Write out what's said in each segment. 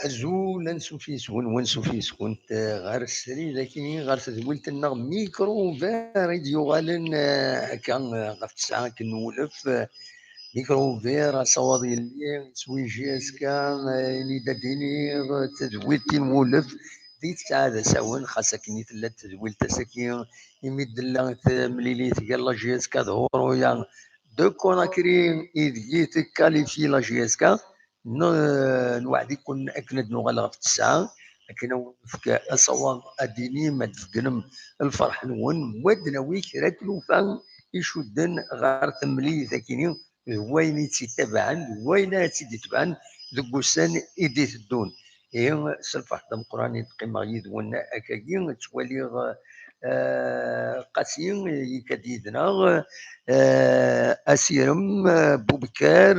أزول نسوفيسون ونسوفيسون غار السري لكن غار تدولت النغ ميكرو فارد يغالن هكا غف 9 كنولف ميكرو فير صوادي اللي سوي جيسكا اللي داديني تدويلتي نولف دي تسعة ساون خاصة كني تلا تدويلت ساكين يمد الله مليليت قال لا جيسكا ظهورو يا دو كوناكري إذ كاليفي لا جيسكا نوعد يكون أكند نغلق في الساعة لكن فك أصوات أديني ما تفقنم الفرح نون ودنا ويك راكلو فان يشدن غار تملي ذاكيني وين تتبعن وين تتبعن ذو سن إيدي تدون إيه سلفح دم قراني تقيم غيد ونا أكاكين توالي قاسين يكديدنا أسيرم بوبكار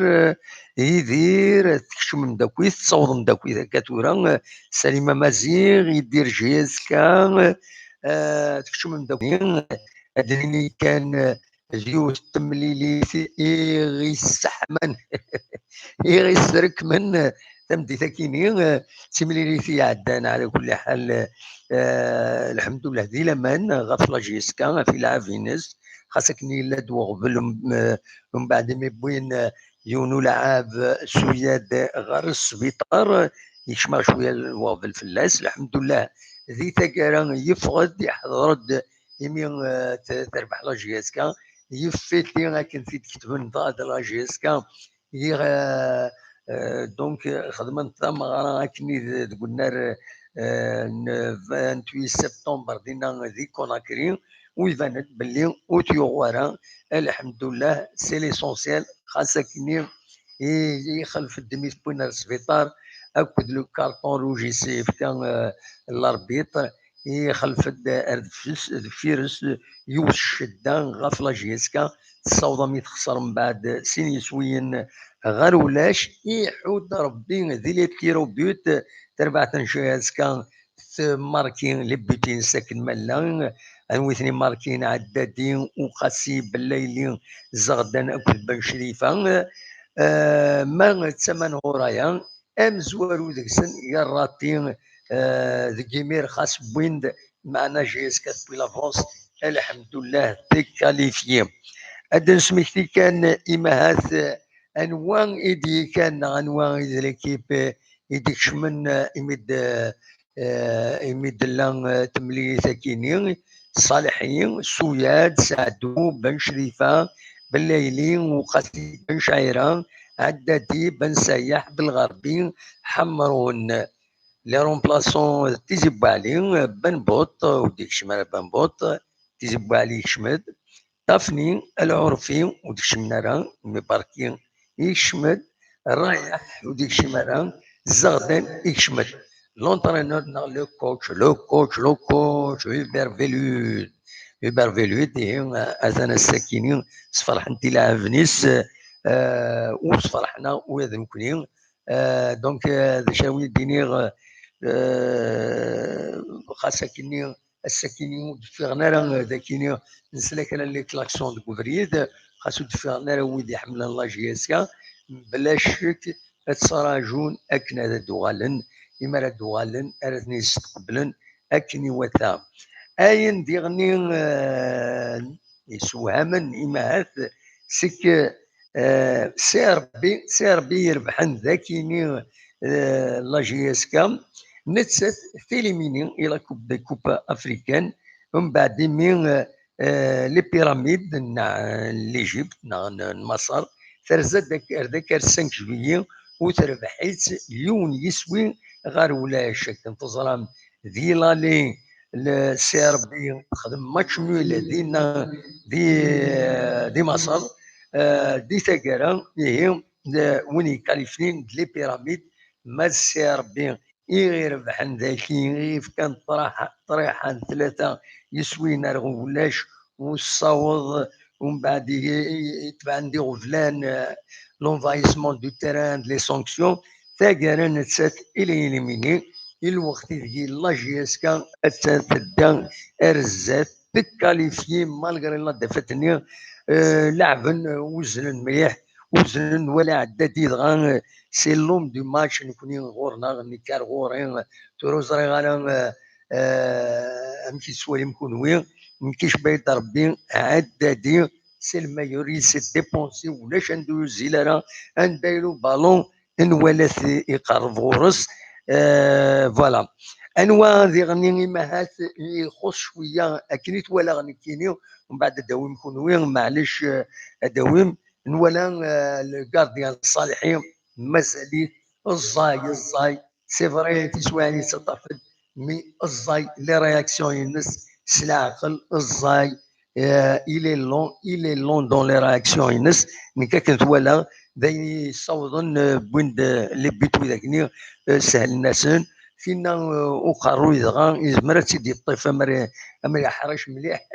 يدير تكشم من داكويت تصوض من داكويت كاتورا سليمة مزيغ يدير جيسكا تكشم من داكويت أدريني كان جيوس تمليلي إيغي السحمن إيغي السرك من تمدي ثكيني تمليلي عدان على كل حال الحمد لله دي لمن غفلة جيسكا في العافينس خاصك لا دوغبل من بعد ما بوين يونو لعاب سوياد غير السبيطار يشمر شويه الوغبل الفلاس الحمد لله ذي تقارا يفقد يحضرد يمين تربح لا جيسكا يفيتي لكن في تكتبن ضاد لا جيسكا دونك خدمت مغارا كني قلنا 28 سبتمبر دينا ذي كوناكري ويبانت باللي اوتيوغوارا الحمد لله سي ليسونسيال خاصة كني يخلف الدميت بوين السبيطار اكد لو كارطون روجي سيف كان الاربيط يخلف الفيروس يوش الشدان غفلة جيسكا تصوض يتخسر من بعد سين يسوين غير ولاش يحود ربي ذي لي كيرو بيوت تربع تنشيز كان ماركين لي بيتين ساكن ملان انوثني ماركين عدادين وقاسي بالليلين زغدان اكل بن شريفه ما تسمن ورايا ام زوارو دكسن يا راتين ذكيمير خاص بويند معنا جيس كتبي لافونس الحمد لله تكاليفيي هذا سميتي كان إمهات انواع ايدي كان انواع ايدي ليكيب ايدي شمن يمد لان تملي ساكينين الصالحين سوياد سعدو بن شريفه بالليلين وقاسي بن شعيران عدادي بن سياح بالغربي حمرون لي رومبلاسون تيزي بوعلي بن بوط وديك شمال بن بوط تيزي بوعلي شمد طفني العرفي وديك شمنارا مباركين يشمد رايح وديك شمارا الزغدان يشمد لونترينور لو كوتش هيبر فيلود اذان الساكنين صفرح انت لاعبنيس وصفرحنا وهذا مكنين دونك ذا شاوي دينيغ خاصة كني الساكنين دفغنا راه ذاكيني نسلك انا لي كلاكسون دو كوفريد خاصو دفغنا راه ويدي حمل الله جياسكا بلا شك تصراجون اكن هذا دوغالن إما راه دوغالن راه يستقبلن اكن يوثا اين ديغني يسوهمن إماهات سك سيربي يربحن ذاكيني لا جياسكا نتسات فيليميني الى كوبا افريكان ومن بعد من لي بيراميد ليجيبت مصر ترزد ذاك 5 جويي وتربحيت يون يسوي غير ولا شك تزرم ذي لالي السي ربي تخدم ماتش نول دينا دي مصر دي تاكارا هي وين كاليفين لي بيراميد ما السي ربي يربحن ذاكي غير كان طريحة 3 يسوينا الغولاش والصوض ومن بعد يتبع نديرو فلان لونفايسمون دو تيران لي سانكسيون تاكارا نتسات الى إليميني الوقت ذي لا جياسكا تدا ارزات تكاليفيي مالغري لا دفتني لعبا وزن مليح وزن ولا عدادي دغا سي لوم دو ماتش نكوني غورنا نكار غورين تروزري غانا امشي سوالي مكونوي نكيش بيت ربي عدادي سي المايور يسي ديبونسي ولاش عنده الزيلاره ندايرو بالون نولات يقرب غورس فوالا انواع ذي غني مهات يخص شويه اكنيت ولا غني كينيو ومن بعد داويم كونوي معليش داويم نولا الكارديان الصالحين مازاليت الزاي سي فري تسواني تطفد مي الزاي لي رياكسيون ينس سلاعقل الزاي الي لون دون لي رياكسيون ينس نكا كنت ولا ذي صوضن بوند لي بيت وذاكني سهل الناسن فينا وقروا يدغا يزمر تيدي الطيف امري حرش مليح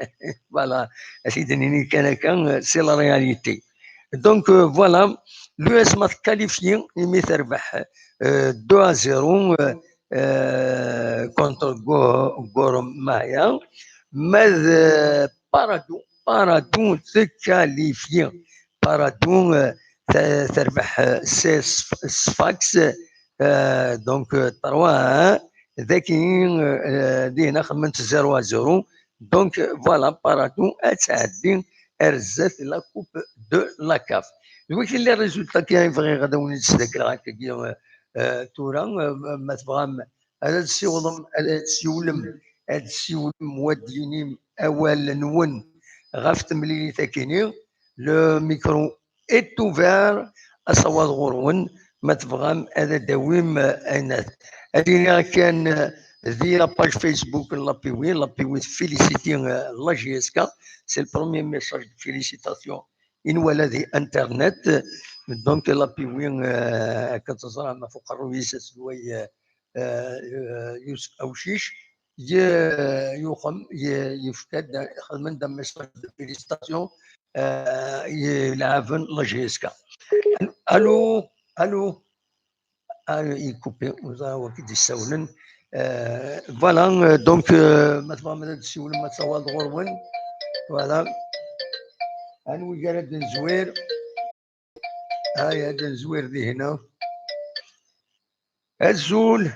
فوالا سيدني كان سي لا رياليتي دونك فوالا لو اس ما كاليفيي يمي تربح 2-0 كونتر غورم مايا ماذ بارادو تكاليفيي بارادو تربح سي سفاكس دونك 3 ذاكي دينا خمنت 0-0 دونك فوالا بارادو اتعدي ارزات لا كوب دو لا كاف ولكن لي ريزولتا كاين فغي غدا وني نتذكر هكا تورا ما تبغى هذا تسيولم هذا تسيولم وديني اول نون غاف ملي تاكيني لو ميكرو ايت اوفير اصوات غورون ما تبغى هذا داويم اينات هذه كان ذي لاباج فيسبوك لابيوي فيليسيتي لا جي اس كا سي البروميير ميساج دو فيليسيتاسيون إن ولا ذي انترنت دونك لابيوي كتصرى ما فوق الرويس سوي يوسف اوشيش يخم يفكد خدمن دم ميساج دو فيليسيتاسيون يلعبن لا جي اس كا الو الو يكوبي وزا كي يسولن فوالا دونك مثلا ما تسول ما تصوال غورون فوالا انوي قال هاد الزوير هاي هاد الزوير ذي هنا الزول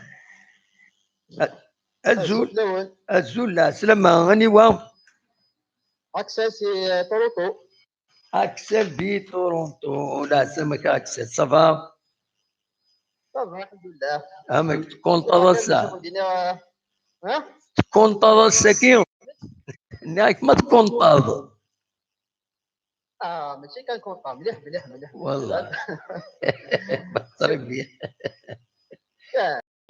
الزول الزول لا سلامة غني واو اكسل سي طروطو اكسل بي تورونتو لا سمك اكسل صافا صافا الحمد لله امك تكون طرسا ها تكون طرسا كي ناك ما تكون طاض ماشي كنكون مليح مليح مليح والله بطربي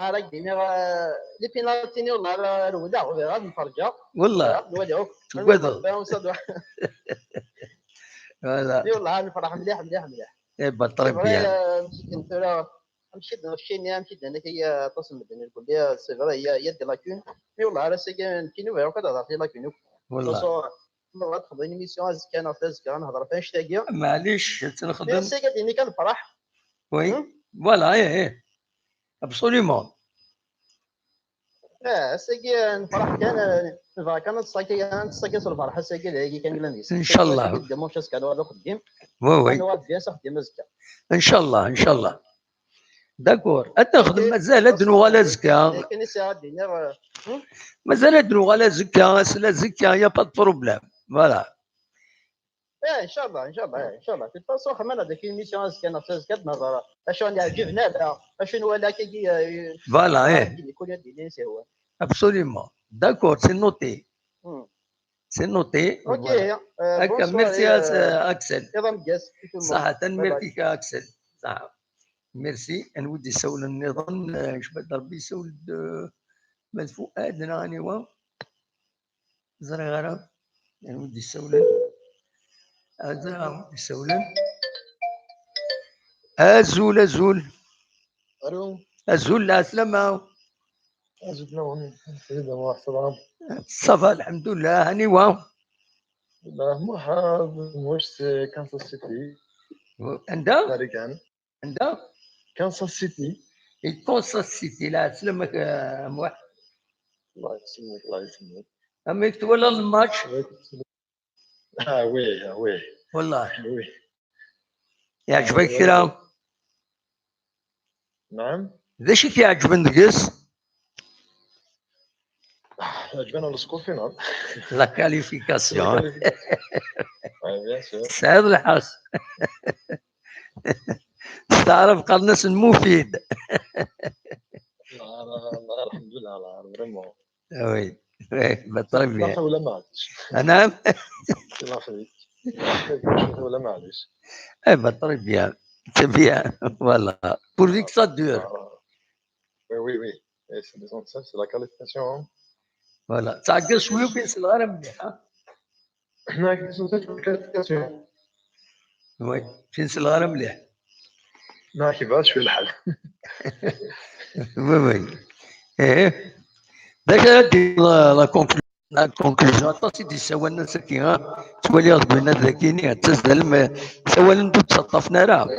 راك ديما لي بينالتي والله الولا غادي نفرجا والله نوليو تقدر والله والله نفرح مليح مليح مليح بطربي مشيت الشيني مشيت انا كي تصل مدني نقول لي سي فري هي دي لاكون مي والله على سي كينو فيرو كذا في لاكون والله والله تخدم ميسيون كان كان نهضر فيها شتاقي معليش تنخدم سي قاعدين كنفرح وي فوالا ايه ابسوليومون ساقي نفرح كان كان تصاكي الفرحه ساقي اللي كان لانديس ان شاء الله قدامه شاس كانوا هذا خديم وي انا واحد بيان خديم زكا ان شاء الله ان شاء الله داكور تخدم مازال دنو غالا زكا كاين ساعه دينا مازال دنو غالا زكا سلا زكا يا با بروبليم فوالا ان شاء الله ان شاء الله ان شاء الله في الفاصل خمنا هذاك الميسيون كان كانت نظره اشو يعجبنا هذا اشو ولا كي فوالا ايه يكون يدي هو ابسوليومون داكور سي نوتي سي نوتي اوكي هكا ميرسي اكسل صح ميرسي اكسل صح ميرسي انا ودي سول النظام ايش بد ربي يسول مدفوع ادنى راني و زرغره انا ودي سول ودي سول ازول ازول الو ازول لا سلامة ازول لون سيدنا واحد صفا الحمد لله هاني واو لا مرحبا واش كانساس سيتي عندها امريكان عندها كانساس سيتي كونساس سيتي لا سلامك موح الله يسلمك الله يسلمك اما يتولى الماتش وي وي والله وي يعجبك كلام؟ نعم. ذا شي كيعجب نقص؟ عجبنا السكور فينال. لا كاليفيكاسيون. بيان سور. سعيد الحظ. تعرف قناص المفيد. الحمد لله فريمون. وي بطري لا بيان. ولا معليش. نعم. الله يخليك. ولا معليش. بطري بيان. C'est bien, voilà. Pourvu que ça dure. Oui. C'est l'essentiel, c'est la qualification. Voilà. تعقل شوية وكنسل غير مليح. l'essentiel, c'est la qualification. وي كنسل غير مليح. كيفاش في الحل. وي. ايه داك لا كونكلوزيون تا سيدي سوا الناس كي تولي غدوينا ذاكيني تسدل سوا ندو تصطفنا راه. Oui,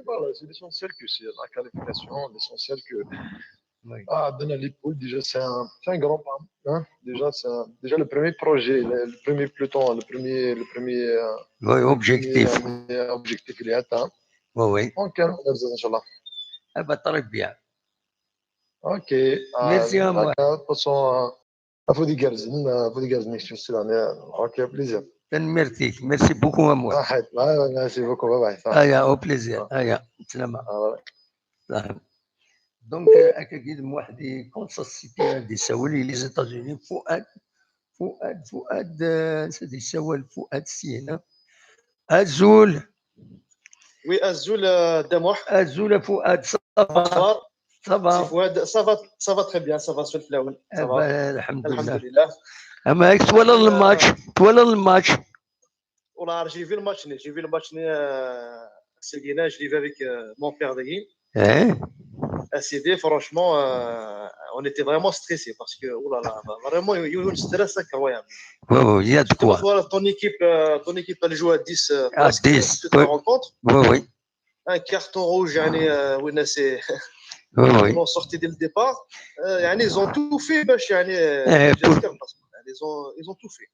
voilà, c'est l'essentiel que c'est la qualification, l'essentiel que donner les poules, déjà c'est un grand pas. Hein? Déjà le premier projet, le premier peloton, le premier objectif qu'il est atteint. Oui. Ok, Inch'Allah. بطري بيان. Ok. Merci à moi. De toute façon, faut des gars, ok, plaisir. Merci beaucoup à moi. Merci beaucoup, bye bye. Au plaisir. سلامة. دونك اكيد واحد يكونساس سيتي غادي يساوي لي زيتازوني فؤاد نسيت يساوي فؤاد سينا ازول. وي ازول دموح. ازول فؤاد صافا. فؤاد صافا تري بيان صافا سول في الاول. الحمد لله. اما توالى الماتش. والله j'ai vu le match سيدينا je l'ai vu avec mon père Dagui. CD, franchement, on était vraiment stressés parce que, oh là là, vraiment, il y a eu un stress incroyable. Oui, il y a de quoi. Voilà, ton équipe, elle joue à 10 à 10 toute la rencontre. Oui. Un carton rouge, ils ont sorti dès le départ. Ils ont tout fait, ils ont tout fait.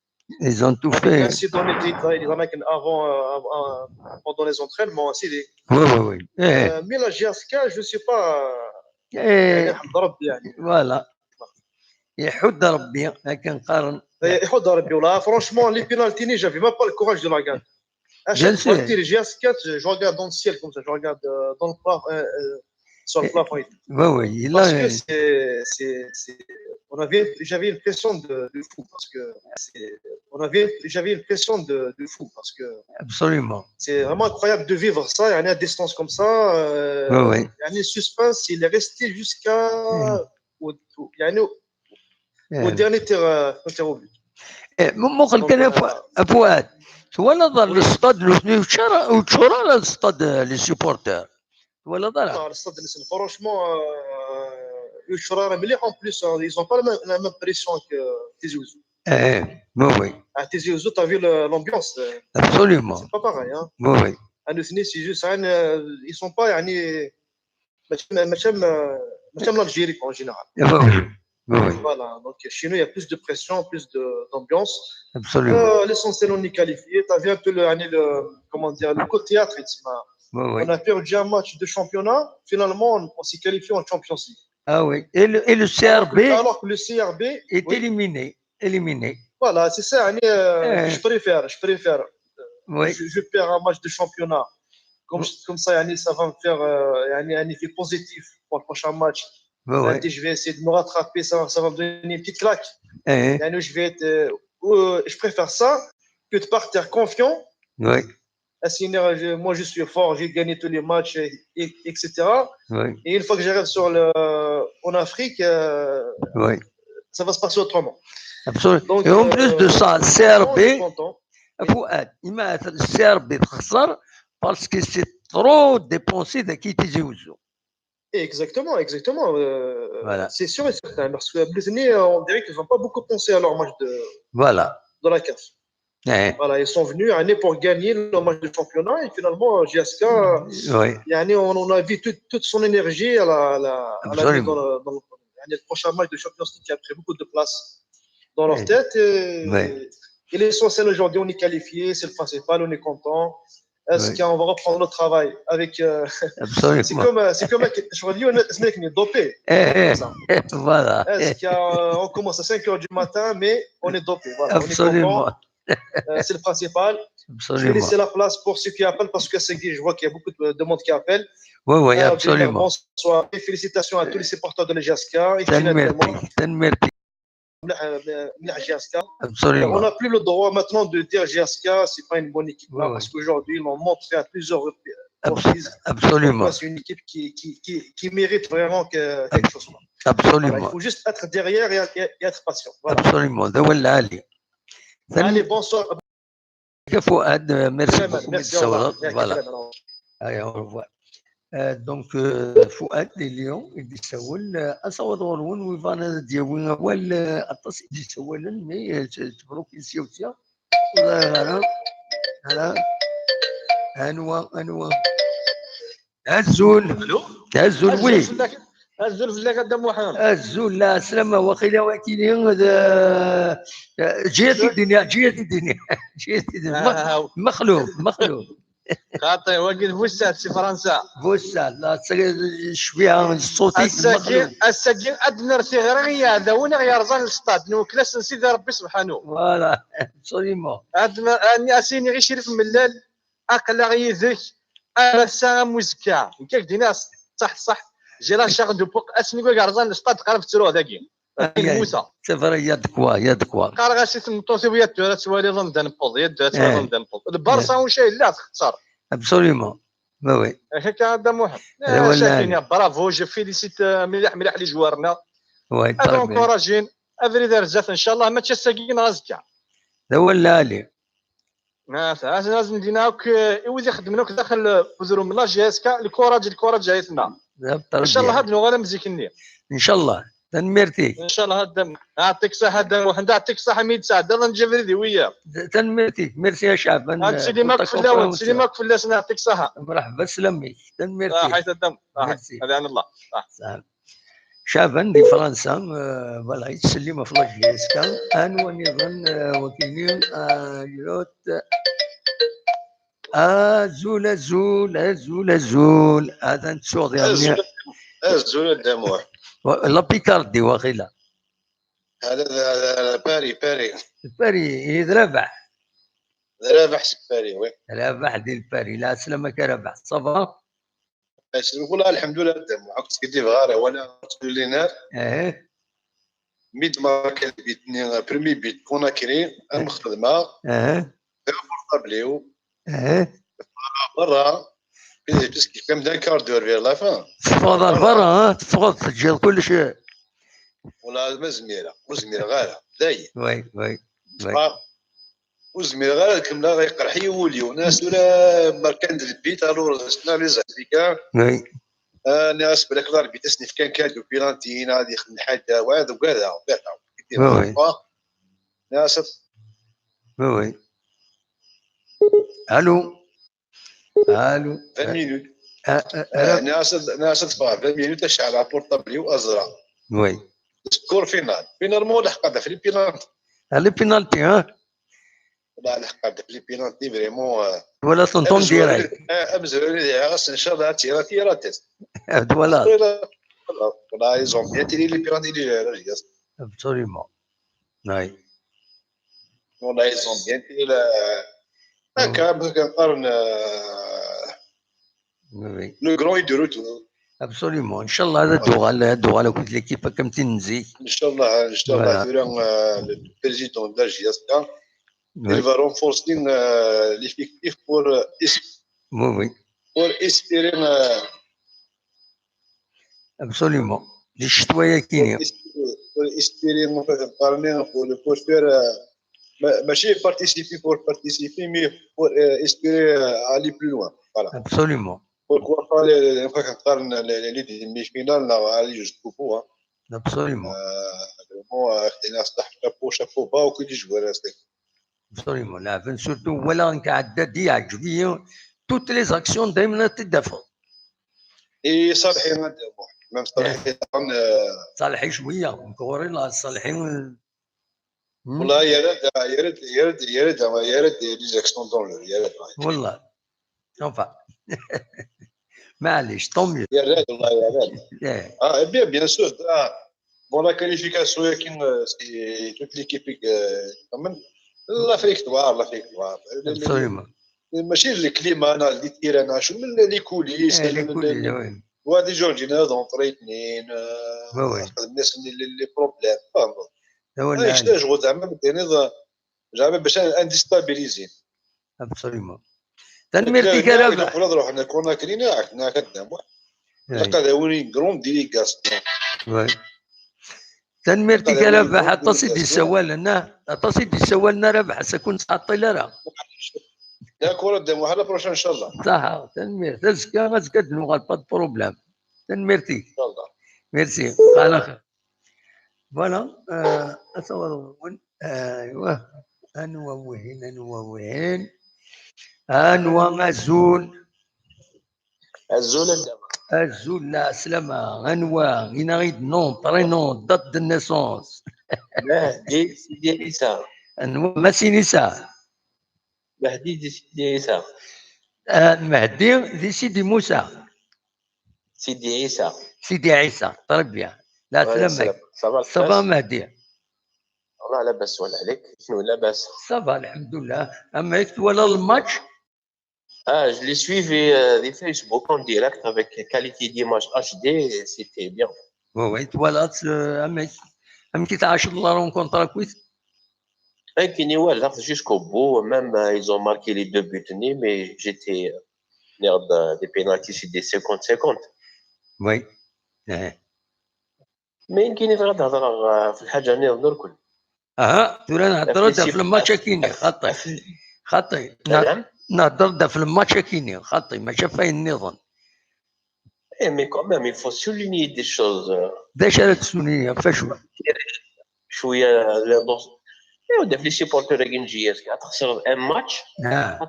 Ils ont tout fait. L'incident était avant, pendant les entraînements, Oui. Mais la GSK, je ne sais pas. Voilà. يحد ربي لكن قارن. يحد ربي والله. Franchement, les pénaltys, j'avais même pas le courage de la regarder. À chaque fois que les GS4, je regarde dans le ciel comme ça, je regarde dans le plafond, sur le plafond. Oui. Parce que j'avais une pression de fou parce que j'avais une pression de fou parce que. Absolument. C'est vraiment incroyable de vivre ça. Il y a une distance comme ça. Il y a un suspense. Il est resté jusqu'à au dernier tir au but. مخل كان فؤاد ولا ضل الاستاد وتشورى على الاستاد لي سيبورتور ولا ضل الاستاد franchement مليح en plus ils ont pas la même pression que Tizi Ouzou. Oui. À Tizi Ouzou t'as vu l'ambiance. Absolument. C'est pas pareil hein. Oui. À Nusni c'est juste ils sont pas ماشي l'Algérie en général. Oui. Voilà, donc chez nous, il y a plus de pression, plus d'ambiance. Absolument. L'essentiel, on est qualifié. Tu as vu un peu le côté théâtre. Oui. On a perdu un match de championnat. Finalement, on s'est qualifié en Champions League. Ah oui. Et le CRB alors que le CRB est éliminé. Voilà, c'est ça. Je préfère. Oui. Je perds un match de championnat. Comme ça, ça va me faire un effet positif pour le prochain match. Je vais essayer de me rattraper, ça va me donner une petite claque. Je préfère ça que de partir confiant. Oui. Moi, je suis fort, j'ai gagné tous les matchs, etc. Oui. Et une fois que j'arrive en Afrique, ça va se passer autrement. Absolument. Donc, et en plus de ça, CRB, le CRB خسر parce que c'est trop dépensé de Tizi Ouzou. Exactement. Voilà. C'est sûr et certain. Parce que Blizny, on dirait qu'ils n'ont pas beaucoup pensé à leur match de la CAF. Voilà, ils sont venus pour gagner le match de championnat et finalement, GSK, on a vu toute son énergie à la mise dans le prochain match de Champions League qui a pris beaucoup de place dans leur tête. Et l'essentiel aujourd'hui, on est qualifié, c'est le principal, on est content. Est-ce qu'on va reprendre le travail avec. C'est comme je vous dis, ce mec est dopé. Voilà. Est-ce qu'on commence à 5 h du matin, mais on est dopé. Voilà. Absolument. On est content. C'est le principal. Absolument. Je vais laisser la place pour ceux qui appellent parce que je vois qu'il y a beaucoup de monde qui appelle. Oui, oui, absolument. Bonsoir et félicitations à tous les supporters de l'EGSCA. Absolument. On n'a plus le droit maintenant de dire GSK, c'est pas une bonne équipe là, parce qu'aujourd'hui, ils l'ont montré à plusieurs reprises. Absolument. C'est une équipe qui mérite vraiment quelque chose. Absolument. Voilà, il faut juste être derrière et être patient. Voilà. Absolument. Allez, bonsoir. Fouad, merci beaucoup. Merci. Voilà. Allez, au revoir. دونك فؤاد اليوم اللي سول اصور غرون ويفانا ديالنا هو التصيد اللي سولا مي تبروك سيوتيا هلا انوا الزول وي الزول في اللي قدام محمد الزول لا سلامة وخيلا وكيلين جيت الدنيا مخلوق خاطر وقت فوسات في فرنسا فوسات لا شويه صوتي السجين ادنر صغيريه هذا وين يرزان الاستاد نوكلاس نسيد ربي سبحانه فوالا ابسوليمون اني اسيني غير شريف ملال اقلا غيذك سا موزكا كيف دينا صح جي لا شاغ دو بوك اسني كاع رزان الاستاد قرب تسرو هذاكي موسى سفر يا دكوا قال غاسي تنطوسي يا دورات سوالي لندن بول يا دورات لندن بول البارسا وشي لا تخسر ابسوليمون وي هيك هذا محمد شاكين برافو جو فيليسيت مليح لي جوارنا وي هذا انكوراجين افري درجات ان شاء الله ما تشساكين غازكا هذا هو اللي لازم ديناك يوزي خدمناك داخل بزرو من لا جي اس كا الكوراج جايتنا ان شاء الله هاد نغلا مزيكني ان شاء الله تنميرتي ان شاء الله هذا يعطيك الصحه وحنا يعطيك الصحه ميد سعد الله نجبري وياه تنميرتي ميرسي يا شعب سليماك في الاول سليماك في اللاس يعطيك الصحه مرحبا سلامي تنميرتي حيث الدم هذا عن الله شعبا دي فرنسا فوالا يتسلم في لاجيسكا انو نظن وكيلين يوت زول هذا نتسوق ديال الزول الدموع لا بيكاردي واخيلا هذا باري رابح سي باري وي رابح ديال باري لا سلامك رابح صافا نقول الحمد لله الدموع كنت غاري وانا تقول لي ميد ما كان بيتني بريمي بيت كونا كري المخدمه بورطابليو برا بيسكي كم دان كاردور فير لا فان تفضل برا تفضل تسجل كل شيء ولا مزميره غاله داي وي وزميره غاله كملا غيقرحي يولي وناس ولا مركان البيت الور سنا لي زافيكا وي ناس بالك دار بيت اسني كان كادو بيلانتين هذه يخدم حاجه وهذا وكذا وي ناس وي الو 20 minutes ناس تفا 20 minutes تشعل على بورطابلي وازرع وي سكور فينال مو لحق في البينالتي لا لحق في البينالتي فريمون ولا طنطون ديالك امزروني غاس ان شاء الله تيرات ولا ولا يزون بيان تيري لي بينالتي ديال ابسوليمون وي ولا يزون بيان تيري هكا كنقارن لو غران يديرو تو ابسوليمون ان شاء الله هذا الدوغال كنت ليكيب كم تنزي ان شاء الله البريزيدون ديال جي اس كا il va renforcer l'effectif pour espérer absolument les citoyens كاينين pour espérer pour faire ماشي participer mais pour espérer aller plus loin voilà absolument pourquoi pas les demi-finales là aller jusqu'au bout hein absolument vraiment chapeau bas وكل joueur absolument لا surtout ولا نكعدد يعجبني toutes les actions دائما تدافع اي صالحين ميم صالحين شويه مكورين صالحين والله يا ريت لي زاكسيون دون لو يا ريت والله enfin معليش طومي يا راد والله يا راد bien sûr bon la qualification c'est toute l'équipe quand même l'Afrique noire absolument ماشي الكليما انا اللي دير انا شو من لي كوليس وهادي جورجينا دونطري اثنين الناس لي بروبليم فاهم شغل زعما زعما باش انديستابيليزين ابسوليومون تنميرتي رابح نروح انا كنا كرينا عندنا خدام لقى داوري كروم ديليغاسيون تنميرتي رابح اتصيدي سوالنا اتصيدي سوالنا رابح سكون سقطي لرا داكور دمو على بروشان ان شاء الله صح تنمير تزكى غزكى دنو با بروبليم تنميرتي ان شاء الله ميرسي على خير فوالا اتصور ايوا انوا وهين azul la slama انوا ينغيد نون برينون دات دو نيسونس مهدي سيدي عيسى انوا ما سينيسا مهدي دي سيدي عيسى مهدي دي سيدي موسى سيدي عيسى تربيه لا سلامك صباح مهدي والله لاباس ولا عليك شنو لاباس صباح الحمد لله اما يكتب ولا الماتش je l'ai suivi des Facebook en direct avec qualité d'image HD, c'était bien. Oui, voilà, même qui t'a acheté la rencontre à quiz. Et qui n'y va jusqu'au bout, même ils ont marqué les 2 buts, mais j'étais nerf des pénaltys, c'est des 50-50. Oui. Mais qui n'y va pas في الحاجة نهضر الكل. ترى نهضر في الماتش كيني خطي. نهضر في الماتش كيني خطي ما شافين النظام. Mais quand même, il faut souligner des choses. داش راك تسوليني فاشو؟ شوية les supporters de GS تخسر ان ماتش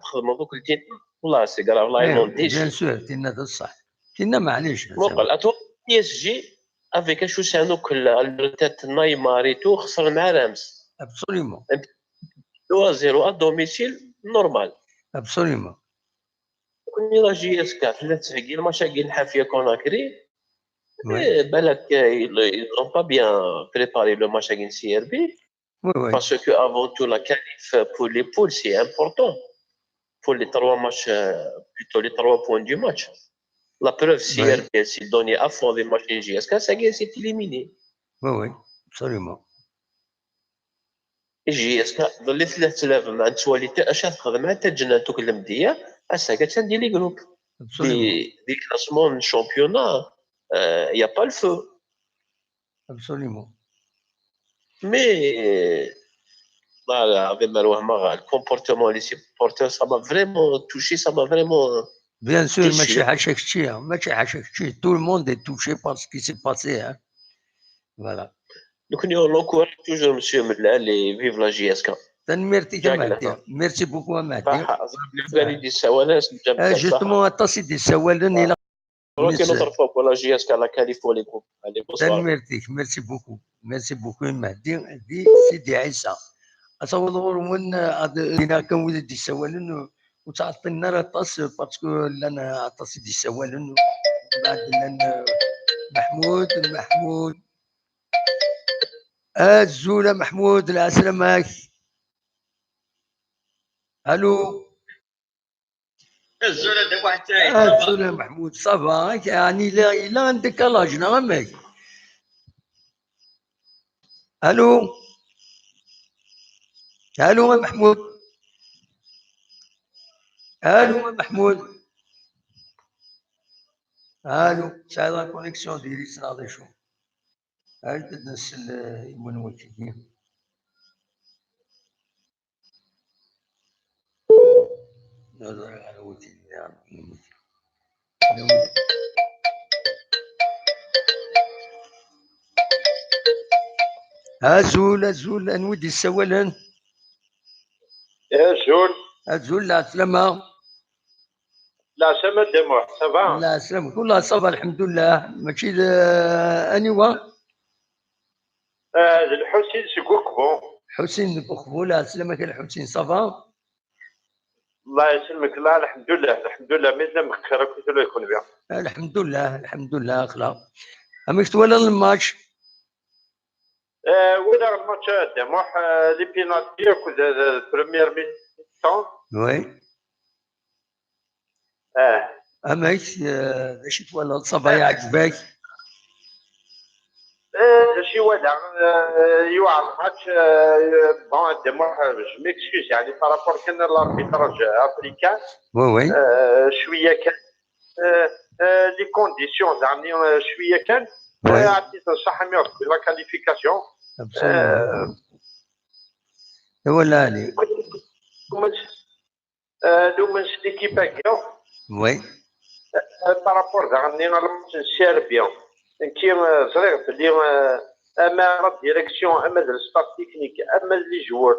تخدموا دوك التيم والله سي كراف والله ينون ديش بيان سور تينا هذا الصح تينا معليش مقل اتوقع بي اس جي افيك شو سانوك الريتات نايمار تو خسر مع رامس ابسوليومون 2-0 ا دوميسيل نورمال ابسوليومون كوني لا جي اس 4 ثلاث ساعات الماتش الحافيه كوناكري بالك ils ont pas bien préparé le match avec CRB. Oui. Parce que avant tout, la qualif pour les poules, c'est important. Pour les 3 matchs, plutôt les 3 points du match. La preuve, CRB s'est donné à fond des matchs de JSK, ça s'est éliminé. Oui, absolument. JSK, dans les 3000 mensualités, à chaque fois, tu as tout le monde, à ça, tu as des groupes. Des classements de championnat, il n'y a pas le feu. Absolument. Mais avec le comportement des supporters, ça m'a vraiment touché, ça m'a vraiment. Bien sûr, tout le monde est touché par ce qui s'est passé. Hein. Voilà. Donc, on encourage toujours M. Medlal et vive la JSK. Merci beaucoup, Mahdi. Justement, attends, des Sawalen et la. la JSK, la qualif pour les groupes. Merci beaucoup. Merci beaucoup, Mahdi. Sidi Aïssa. أتصور وين هنا كان ولدي السوالن وتعطينا راه طاس باسكو لنا طاس دي السوالن بعد لنا محمود الزوله محمود العسلامة الو الزوله داك واحد الزوله محمود صافا يعني لا عندك لاجنا غماك الو محمود ساعة لا كونيكسيون ديالي صراحة شو هاد الناس من وجهي نظر على وجهي زول انودي السوالن زول لا سلامة لا سلامة دموع صافا لا سلامة كلها صافا الحمد لله ماشي انيوا الحسين سكوكبو حسين بوخبو لا سلامة الحسين صافا الله يسلمك. لا الحمد لله الحمد لله مازال مخير كنت له يكون بيان. الحمد لله الحمد لله اخلا. امك تولى الماتش؟ ولا الماتش دموح لي بينالتي كنت بريمير ميتون. وي. امك اش تولى الصبايا عجباك؟ شي ولا يوعى الماتش بون دموح جو ميكسكوز يعني بارابور كان الاربيتراج افريكان. وي. شويه كان لي كونديسيون يعني شويه كان عطيت الصح ميوت لا كاليفيكاسيون. ولا عليك. لو من ليكيب هكا. وي. بارابور يعني الماتش السيربيان كي صغير بلي اما الديريكسيون اما الستاف تكنيك اما لي جوار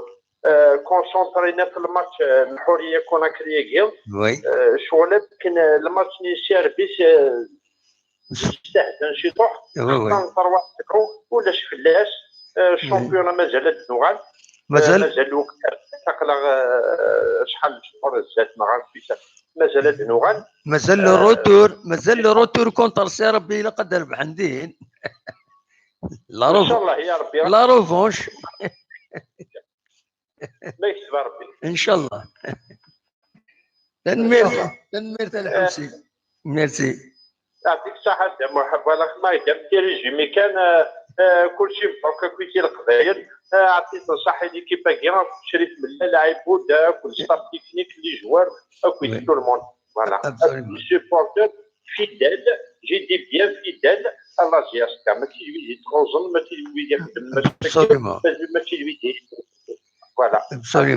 كونسونطرينا في الماتش الحريه كنا كريا وي. شغل كان الماتش السيربي يستحسن شي طوح نطر واحد ولا شفلاس الشامبيون مازال نوغال مازال الوقت تقلق شحال شهور زاد ما عرفتش مازال نوغال مازال الروتور مازال الروتور كونتر سي ربي الا قدر بعندين لا ان شاء الله يا ربي لا روفونش ما يكتب ربي ان شاء الله. تنمير الحوسي ميرسي يعطيك الصحة مرحبا لك ما يدير ريجيمي كان كلشي مبروك كويتي القبايل عطيت الصحة ليكيب كيما شريت من اللاعب بودا كل ستاف تكنيك لي جوار كويتي تو الموند فوالا سيبورتور فيدال جي دي بيان فيدال الله يسكا ما تيجي تروزن ما تيجي يخدم ما تيجي فوالا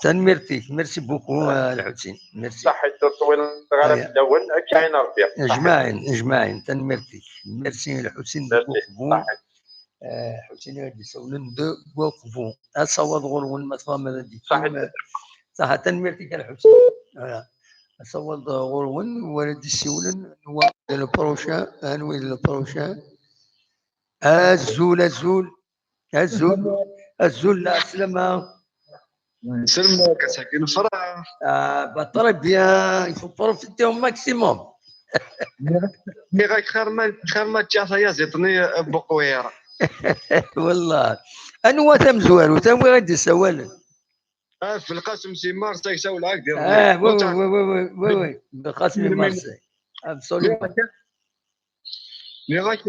تنميرتي ميرسي بوكو الحسين ميرسي صحة طويل غير الدون كاين ربي اجمعين تنميرتي ميرسي الحسين بوكو حسين غادي يسولن دو بوكو اصوات غرون ما فهم هذيك صح تنميرتي الحسين اصوات غرون ولدي يسولن هو البروشان انوي البروشان الزول لا سلامة سلمك ساكن فرع بطل بيان يفكروا في اليوم ماكسيموم مي غير خير ما تشافى يا زيتني بقويره والله انو تم زوالو تم غادي يسوال في القاسم سي مارسي يسول هاك ديال وي بالقاسم مارسي ابسوليومون مي غاك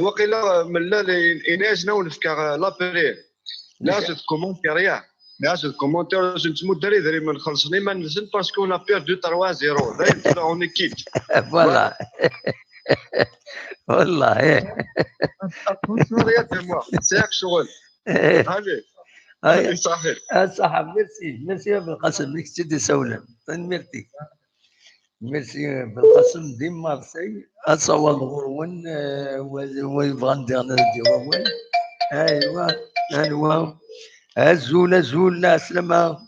وقيلا من لا ايناس نفكر لابري ناس كومونتير ياه ناس كومونتير نتمو دري ما نخلصني ما نزل باسكو لا بيردو 3-0 داير اون ايكيب فوالا والله الكونسوريات ديما ساق شغل هذه صحيح صح ميرسي بالقسم ليك تدي سولا ميرسي بالقسم دي مارسي اصور غرون ويبغى ندير وين ايوا الزول لا سلامة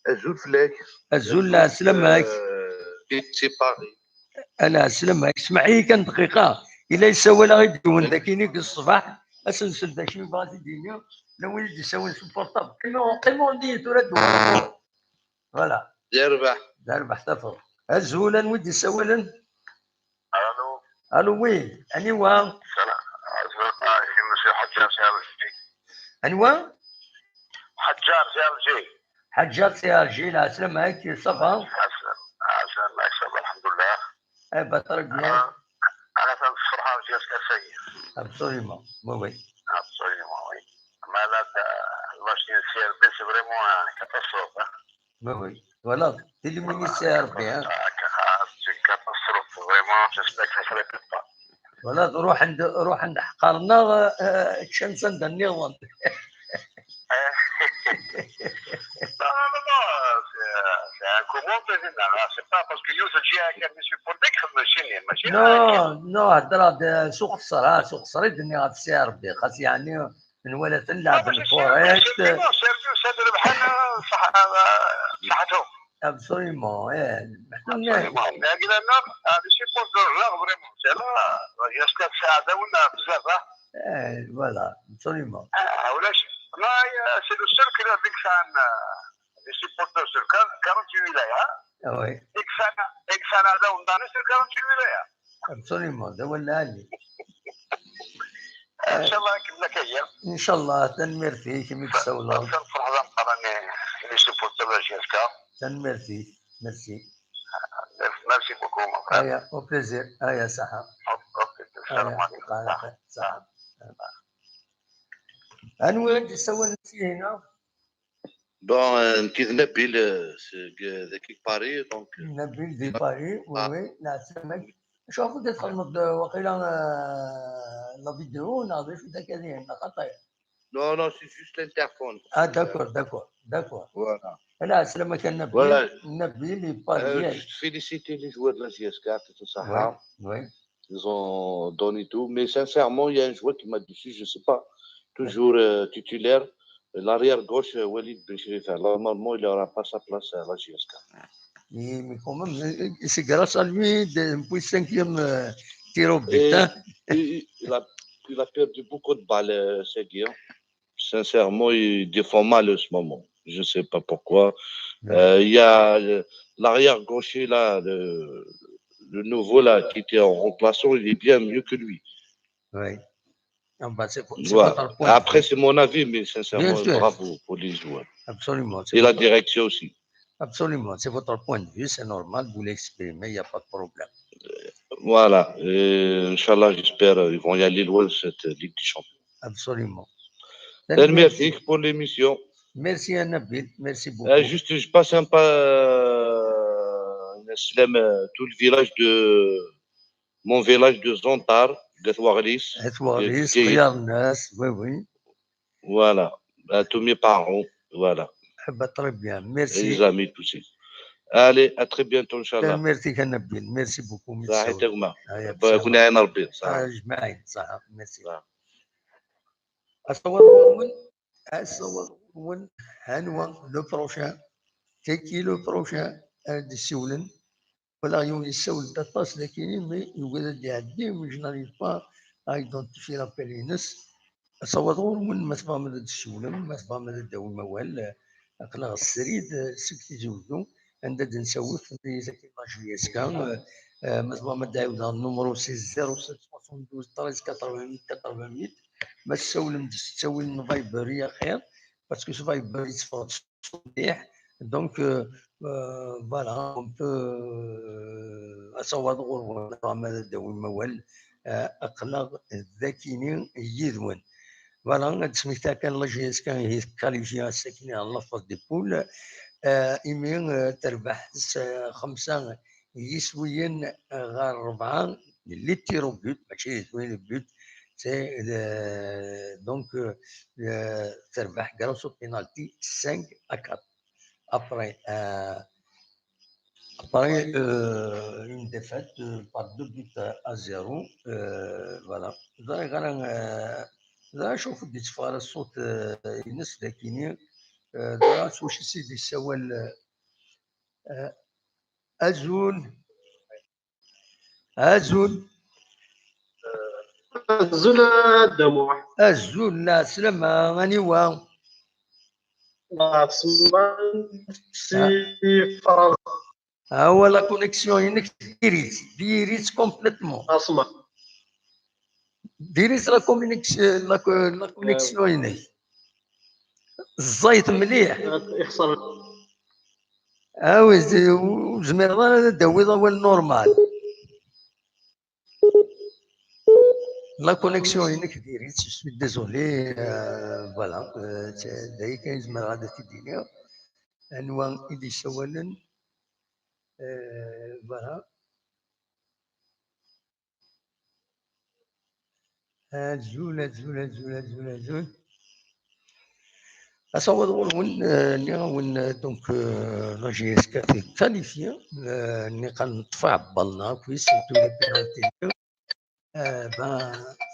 الزول فلاك الزول لا سلامك سي باغي انا سلامك اسمعي كان دقيقه الا يسوى لا غيدون ذاكينيك الصباح اسنسل ذاك شي بغا يديني لو يجي يسوي سبورطابل قيمون دي ترد فوالا دار صفر الزول نود يسولن الو وين انيوا انوا حجار سي ار جي لا سلامك صفا عسى الله يسلمك الحمد لله. بطرق بيان. أنا فرحان في السيد. Absolument, oui. Absolument, oui. Mais là, la CRB, c'est vraiment une catastrophe. Oui. Voilà, c'est le ministère bien. C'est une catastrophe, vraiment. J'espère que ça ne se répète pas. Voilà, روح عند حقرنا الشمس عند النظام. Non, c'est un commentaire. C'est pas parce que Youssef Dia qui suis pour décrire Non, هضره سوق الصرا سوق الصرا الدنيا غتسير بيه خاص يعني من ولا تلعب الفوريست. سير بحال صحتهم. Absolument, لكن انا هذا شيء بوزور فريمون سي لا يسكت ساعدونا بزاف. Voilà, absolument. ولاش لا سي لو سول كي ديك سان Les supporters sur 48 wilayas. Oui. Et Canada, on donne sur 48 wilayas. Absolument, ده ولا علي. إن شاء الله كنا كيا. إن شاء الله تنمر فيك مكسولة. فرحة قراني les supporters GSK. تنمر فيك. Merci. Merci beaucoup mon frère. Aya, au plaisir. Aya صحة. السلام عليكم. صحة. أنو تسوي فيه هنا؟ Bon, كي نبيل ذاك باري دونك نبيل دي باري وي نعسمك شوف تدخل وقيلا لا فيديو ناضي في ذاك هذه خطايا. Non, non, c'est juste l'interphone. Ah d'accord. Voilà. لا سلامك النبيل نبيل دي باري. Juste féliciter les joueurs de la GSK, tout ça. Oui. Ils ont donné tout, mais sincèrement, il y a un joueur qui m'a déçu, je ne sais pas, toujours titulaire. L'arrière gauche, Walid Benchirif, normalement, il n'aura pas sa place à la GSK. Mais quand même, c'est grâce à lui, depuis 5e tir au but. Il a perdu beaucoup de balles, Segui. Sincèrement, il défend mal en ce moment. Je ne sais pas pourquoi. Il y a l'arrière gaucher, là, le nouveau, là, qui était en remplaçant, il est bien mieux que lui. Oui. Voilà. Après, c'est mon avis, mais sincèrement, bravo pour les joueurs. Absolument. Et la direction aussi. Absolument. C'est votre point de vue, c'est normal, vous l'exprimez, il n'y a pas de problème. Voilà. Inch'Allah, j'espère qu'ils vont y aller loin de cette Ligue des Champions. Absolument. Merci pour l'émission. Merci à Nabil, merci beaucoup. Juste, je passe un pas tout le village mon village de Zontar. Hetwaris, Riyadnas, oui. Voilà, à tous mes parents, voilà. Très bien, merci. Et les amis, tous ces. Allez, à très bientôt, Inch'Allah. Merci, Nabil, merci beaucoup. Merci. Le prochain, c'est qui le prochain de Soulen? Voilà, il y a une seule date, mais il y a des gens qui n'arrivent pas à identifier la périnus. أصور من مثبا من السولم مثبا من الدول موال أقلا السريد سكتي زوجو عند نسوي في زكي ماجيس كان مثبا من دايودا النمرو 6072 13 ما السولم تسوي الفايبرية خير باسكو فايبر يتصفى صبيح دونك فوالا اون بو أصور غور من الدول موال أقلا الذاكيين يذون فوالا تسميتها كان لا جي اس كان هي كاليفيا ساكنين على لافاز دي بول ايمين تربح 5 يسويين غير 4 اللي تيرو بوت ماشي يسويين البوت سي دونك تربح كراسو بينالتي 5-4 après une défaite par 2-0 voilà لا شوف بديت تفار الصوت ينس لكن لا واش سيدي سوال أزول دموع أزول لا سلامة غني واو في فرنسا هو لا كونيكسيون ينك ديريت كومبليتمون اسمع ديريت لا كونيكسيون ينك الزيت مليح يخسر زمير انا داوي ضوال نورمال لا كونيكسيون ينك ديريت سوي ديزولي فوالا داي كاين زمير غادا تيديني انواع اللي سوالن فوالا زول أصور ون دونك لا جي اس كا كاليفيا ني قنطفع بالنا كويس سيرتو لي بينالتي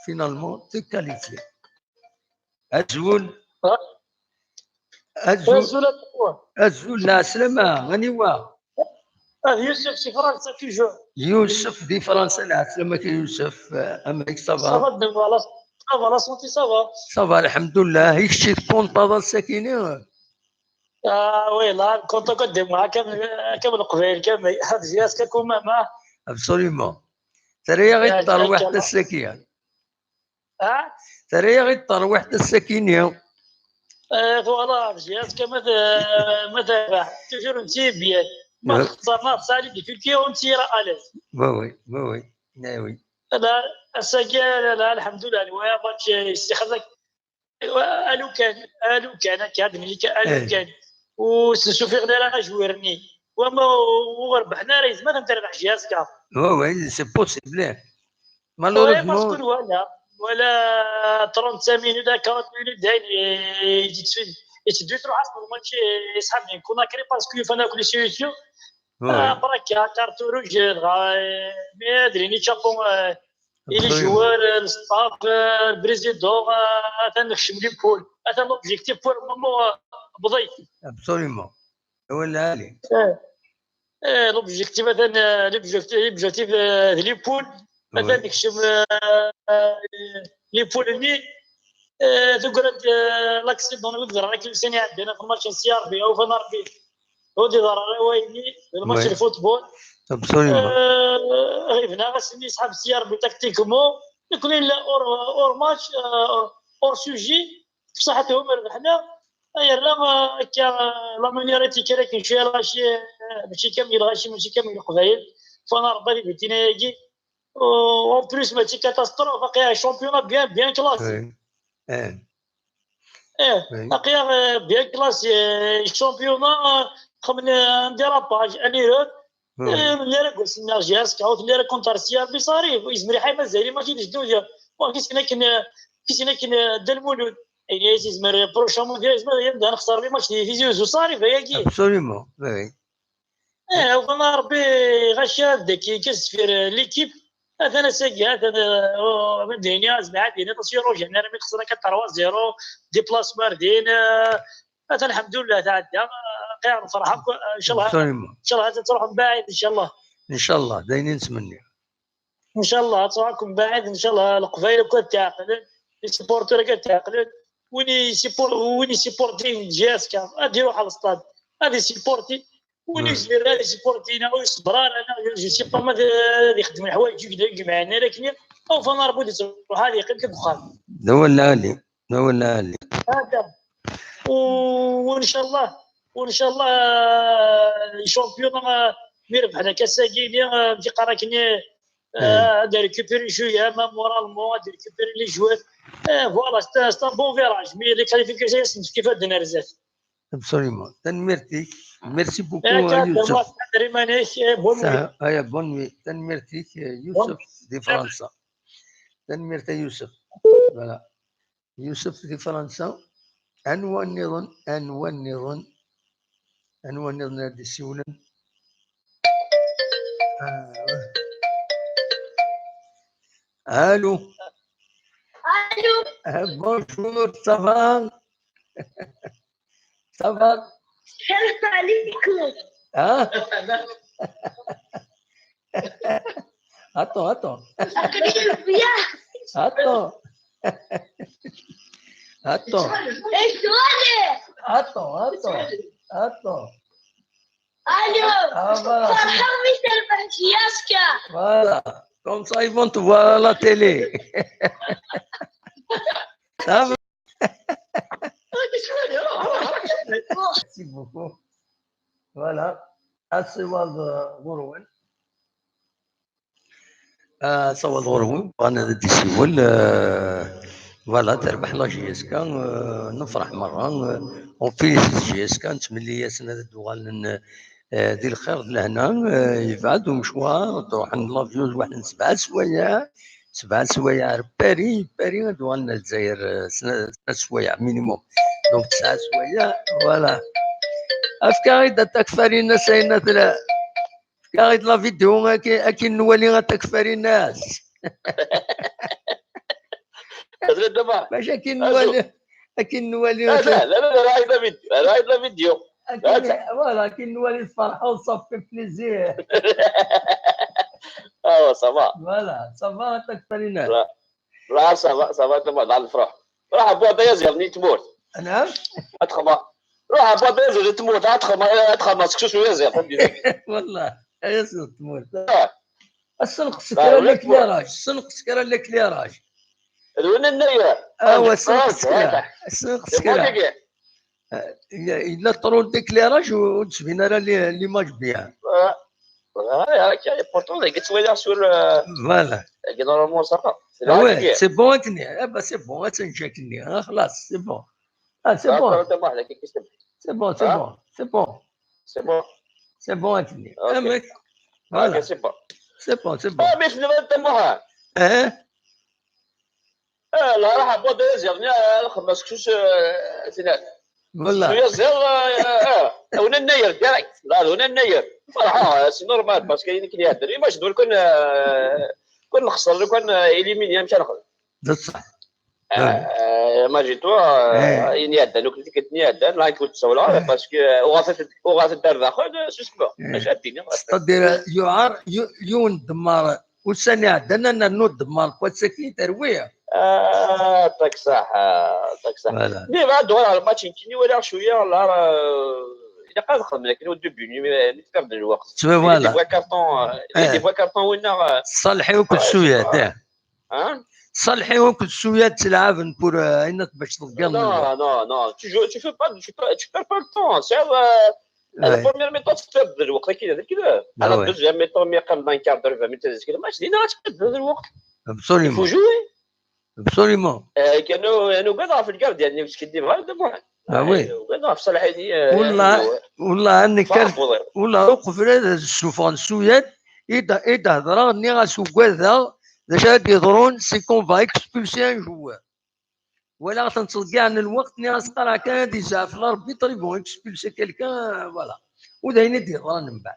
فينالمون تي كاليفيا أزول لا سلامة غني واه يوسف في فرنسا توجور يوسف دي فرنسا لا سلامة يوسف أمريك صافا صافا لا سونتي صافا الحمد لله هيك شي كونطاض الساكنين وي لا كنت قدم كم القبيل كم هذا جهاز ككون ما ابسوليومون ترى غير تروح السكينه ترى غير تروح السكينه فوالا جهاز كم مثلا تجور نتي بيان ما خسرنا صالي دي تركيا ونتي راه اليز وي ناوي لا السكينه لا الحمد لله ويا ماتش يستخدم الو كان كاد ملي الو كان وشوفي غير انا جويرني وما وربحنا راه ما نتربح جهاز كا وي سي بوسيبل مالوروزمون ولا 35 مينوت 40 مينوت داين يتدوي تروح اصلا الماتش يسحبني كنا كري باسكو فانا كل سيوسيو بركا كارتو روج ما ادري ني تشابون إلي جوار الستاف البريزيدون تنخشم لي بول هذا لوبجيكتيف بور مومون بضيف ابسوليومون هو العالي لوبجيكتيف مثلا لوبجيكتيف لي بول مثلا نخشم لي بول اللي تقول لاكسيدون نقدر راك لساني عندنا في الماتش سي ار بي او في نار بي ودي ضرر ويني الماتش الفوتبول ابسوليومون غيبنا غاسني يسحب سي ار بي تكتيكمون يكون لا اور ماتش اور سوجي بصحتهم ربحنا راه لا مانيرتي كي شي غاشي ماشي كامل غاشي ماشي كامل القبايل فانا ربي بيتينا يجي اون بليس ماشي كاتاستروف باقي شامبيون بيان كلاسي باقي بيان كلاسي الشامبيون قبل ديراباج انيرود اللي راه قلنا جهاز كاوت اللي راه كونتر سيار بصريف ويزمري حي مازال ما كاينش دوجا كيسنا كنا دالمولود يعني يزمر بروشا موديال يبدا نخسر لي ماتش ديفيزيون وصاري فياكي ابسوليومون وي وكنا ربي غشاد كي كيسفير ليكيب هذا انا ساقي هذا من دنيا زعما دينا تصيرو جينا راه خسرنا 4-0 ديبلاسمار دينا هذا الحمد لله تعدى قاعد نفرحكم ان شاء الله ان شاء الله تروحوا من بعيد ان شاء الله داينين نتمنى ان شاء الله تروحوا من بعيد ان شاء الله القبائل كتعقلن السبورتور كتعقلن ويني سيبورتي جاسكا غادي يروح على الاستاد غادي سيبورتي ويني زمير غادي سيبورتينا ويصبر انا جو سي با ما يخدم الحوايج يقدر معنا لكن او فانا ربي تروح هذه قلت الدخان هو العالي هذا وان شاء الله الشامبيون يربحنا كاساكيني في قراكني هذا ريكوبيري شويه ما مورالمون هذا ريكوبيري لي جوار فوالا ستا بون فيراج مي لي كاليفيكاسيون كيف هاد رزاف ابسوليومون تنميرتيك ميرسي بوكو يوسف بون نوي تنميرتيك يوسف دي فرنسا تنميرتا يوسف فوالا يوسف دي فرنسا عنوان نظن هادي السيولن الو بونجور صافا السلام عليكم attends voilà comme ça ils vont te voir à la télé ça va merci beaucoup voilà الصواب غروان صواب غروان انا دي سيول فوالا تربح لا جي اس كا نفرح مره وفيليسيت جي اس كا نتمنى يا سنه الدوال ديال الخير لهنا يبعد ومشوار تروح لافيون واحد 7 سوايع باري دوالنا الجزائر سنه سوايع مينيموم دونك 9 سوايع فوالا افكاري تكفاري الناس هنا ثلاث افكاري لا فيديو اكي نولي غتكفاري الناس باش اكي نولي لا رايد فيديو فوالا كي نولي الفرحه وصافي بليزير صافا فوالا صافا تكفاري الناس لا صافا تما على الفرح راح بوا يزير ني تموت نعم اتخبا روح بابا تموت تخمس شويه زين والله يا تموت السنق سكر الكليراج السنق سكر الكليراج الون النية السنق سكر السنق سكر الا طرون ديكليراج وتبين راه اللي ماج بيان pourtant les gars sur voilà normalement ça va c'est bon تني c'est bon تنجاكني خلاص c'est bon c'est bon c'est bon c'est bon c'est bon c'est bon c'est bon تني voilà c'est bon c'est bon c'est bon باش نتمها لا راح ابو ديزيرني خمس كوش سنات والله شويه زير هنا النير ديريكت لا هنا النير فرحه سي نورمال باسكو كاين يهدر باش دول كون نخسر كون اليميني مشى ناخذ بصح ما جيتو يهدر لو كنت كتنيهدر لا كنت تسولها باسكو وغاث الدار الاخر سوسبور اش هاديني ستادير يعار يون دمار وسني عندنا نو دمار كواتسكي ترويه تاك صح ديما دور على الماتش يمكن ولا شويه والله الا قاد نخدم لكن الدوبي نتفرد الوقت فوالا دي فوا كارطون وين صلحيو كل شويه صلحيو كل شويه تلعب بور انك باش تلقى نو tu fais pas tu perds pas le temps c'est la première méthode تبدل الوقت كذا على الدوزيام ميثود يقام 20 كارت 20 مينوت كذا ماشي دينا تبدل الوقت absolument faut jouer absolument كانوا قاعد في الكارد يعني واش كدير غير دابا وي قاعد في صالح هذه والله انك والله وقف السوفان سويد اذا هضره ني غاسوق هذا باش غادي يهضرون سي كون فا اكسبولسي ان جوار ولا تنتلقى عن الوقت ني غاسقرا كان دي ساعه في الاربيتر يبغون اكسبولسي كيلكان فوالا وداين يدير من بعد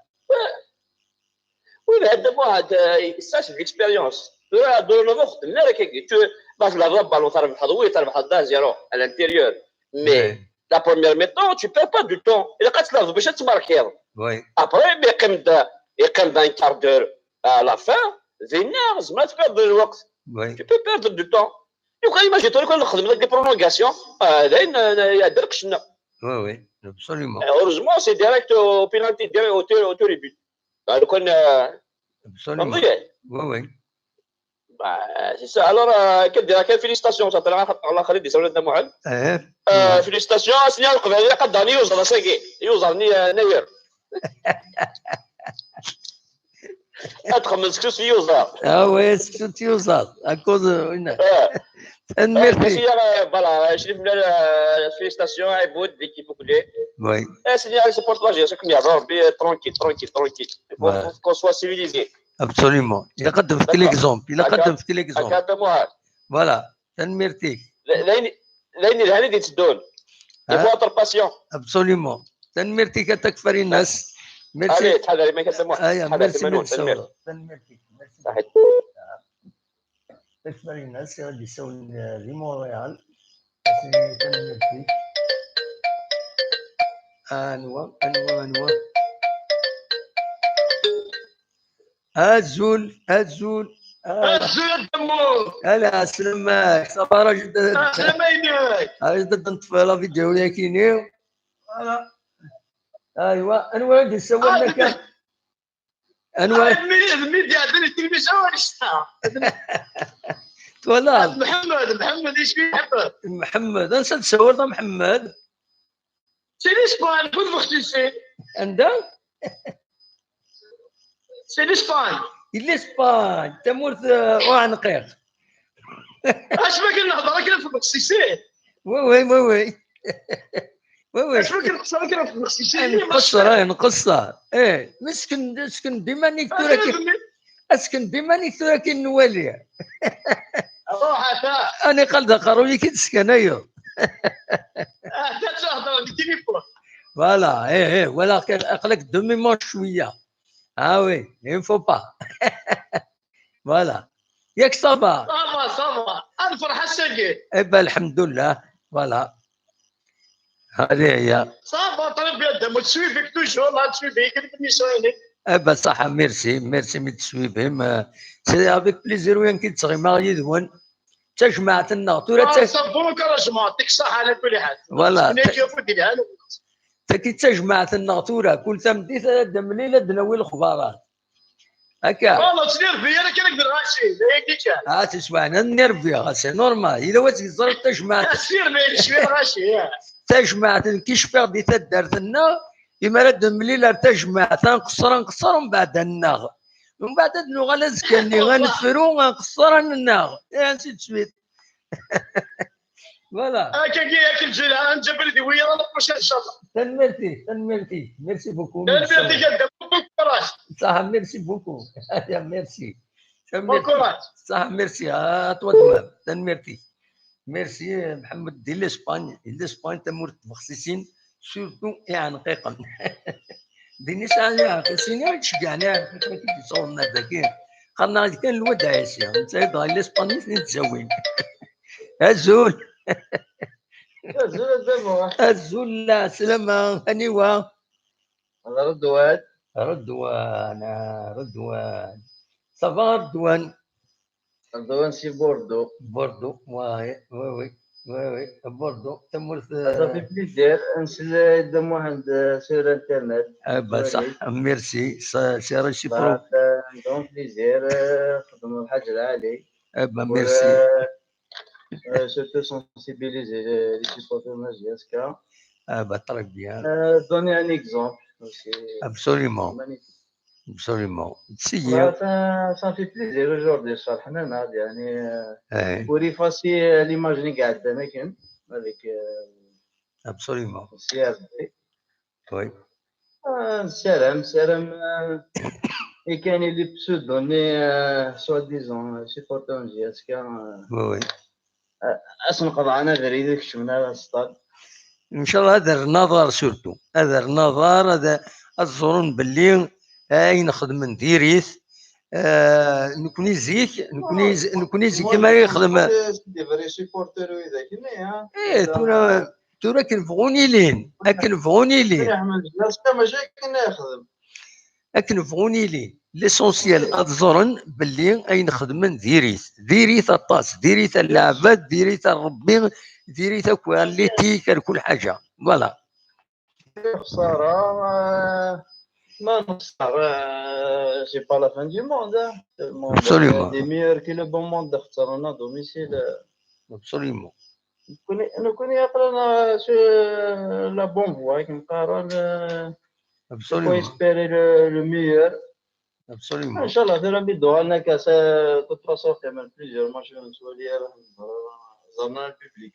وي هذا واحد يستاشف اكسبيريونس دور الوقت لا راك باش لا ballon تربح وي تربح 0 à l'intérieur mais la première mi-temps tu perds pas du temps الا قتلها باش تماركي وي après يقيم 20 quart d'heure à la fin زينا ما تبرد الوقت tu peux perdre du temps يبقى ما جيتو كون نخدم لك دي برولونغاسيون هذاين يهدر قشنا وي absolument heureusement c'est direct au penalty direct au début كون absolument وي سي سا الوغ كديرها كان فيليستاسيون الله خلي دي سولنا معل فيليستاسيون سنيا القباليه قدرني يوصل ساكي يوصلني نير ادخل سكوس يوصل وي سكوس يوصل اكوز هنا ميرسي فوالا شريف من فيليستاسيون عبود ليكيب كلي وي سنيا سيبورت لاجي ساكن يهضر بي ترونكيل كون سوا سيفيليزي absolument il قدم في ليكزومبل فوالا تنميرتي لين الهاني دي تدون دي فوتر باسيون absolument تنميرتي كتكفري الناس ميرسي علي تحضري ما كتسمع ميرسي تنميرتي تكفري الناس غادي يساوي في مونريال تنميرتي انوا الزول دمو هلا سلامك صباح جدا جدا نطفي لا فيديو ياكيني ايوا انواع اللي سوى لنا انواع الميديا عندنا التلفزيون ونشتها والله محمد ايش في محمد انا نسول محمد سي ليسبان كنت مختلفين عندك سي ليسبان الاسبان تمورث وعنقيق اش بك نهضر كده في المخصصين وي اش بك نهضر في المخصصين نقصر مسكن ديما نكتورا كي نوالي روح انا قلد قروي كي تسكن ايوه تهضر بالتليفون فوالا ولكن اقلك دمي مو شويه oui, il ne faut pas. Voilà. ياك صافا انا فرحه ساكي ايبا الحمد لله فوالا هذه هي صافا طلب يدها ما تسويفك توجور لا تسويفك كتبني سويني ايبا صح ميرسي مي تسويفهم سي افيك بليزير وين كي تصغي ما يدون تجمع الناطورة صبوا كرجمة يعطيك الصحة على كل حال فوالا تكي تجمع الناطورة كل تمدي دمليلة دنوي الخبارات هكا والله تنرفي انا كان نقدر غاشي تسمعنا نرفي غاشي نورمال اذا واش تزرب تجمع تجمع كيشفيغ دي تدارتنا إما رد مليلة تجمع تنقصر ومن بعد الناغ ومن بعد نو غنزكني غنفرو غنقصر الناغ نسيت سويت فوالا هكا كي الجيل نجبر دي ويا ان شاء الله تنمرتي ميرسي بوكو تنمرتي قدام كراش صح ميرسي بوكو يا ميرسي كراش صح ميرسي توا تمام تنمرتي ميرسي محمد ديال اسبانيا تمر مخصصين سورتو يعني قيقا ديني ساعه خصني تشجعني كيف يصورنا ذاكين قالنا كان الواد عايشه انت هذا الاسباني نتزوج الزول الزول لا سلامة هنيوة رضوان صافا رضوان سي بوردو وي بوردو تمر صافي بليزير نسل دم واحد سير انترنت صح ميرسي سي رشي برو دونك بليزير خدم الحاج العالي ميرسي surtout sensibiliser les supporters de GSK. Très bien. Donner un exemple aussi. Absolument. Magnifique. Absolument. Ça fait plaisir aujourd'hui, Charles. Pour effacer l'image négative avec. Absolument. CRD. Oui. Salam. Et quand il est pseudonné, soi-disant, supporter de GSK. Oui. اسم قضاءنا غريب كشفنا الاستاد ان شاء الله هذا النظر سورتو هذا النظر هذا الزورون باللي نخدم نديريث نكوني زيك نكوني زيك كما يخدم دي فري سيبورتر وذا كنا ايه تورا كنفغوني لين كنفغوني لين احمد جلسه ماشي كنا يخدم كنفغوني لين ليسونسيال الزورن باللي اي نخدم ديريث الطاس ديريث اللعبات ديريث الربي ديريث كواليتي كل حاجه فوالا خساره ما نخسر سي با لا فان دي موند ابسوليومون دي ميور كي لو بون موند خسرنا دوميسيل ابسوليومون نكون يقرانا لا بون فوا كنقارن ابسوليومون espérer le meilleur. Absolument. Inch'Allah, de la vidéo, on a cassé toute façon quand même plusieurs matchs dans le public.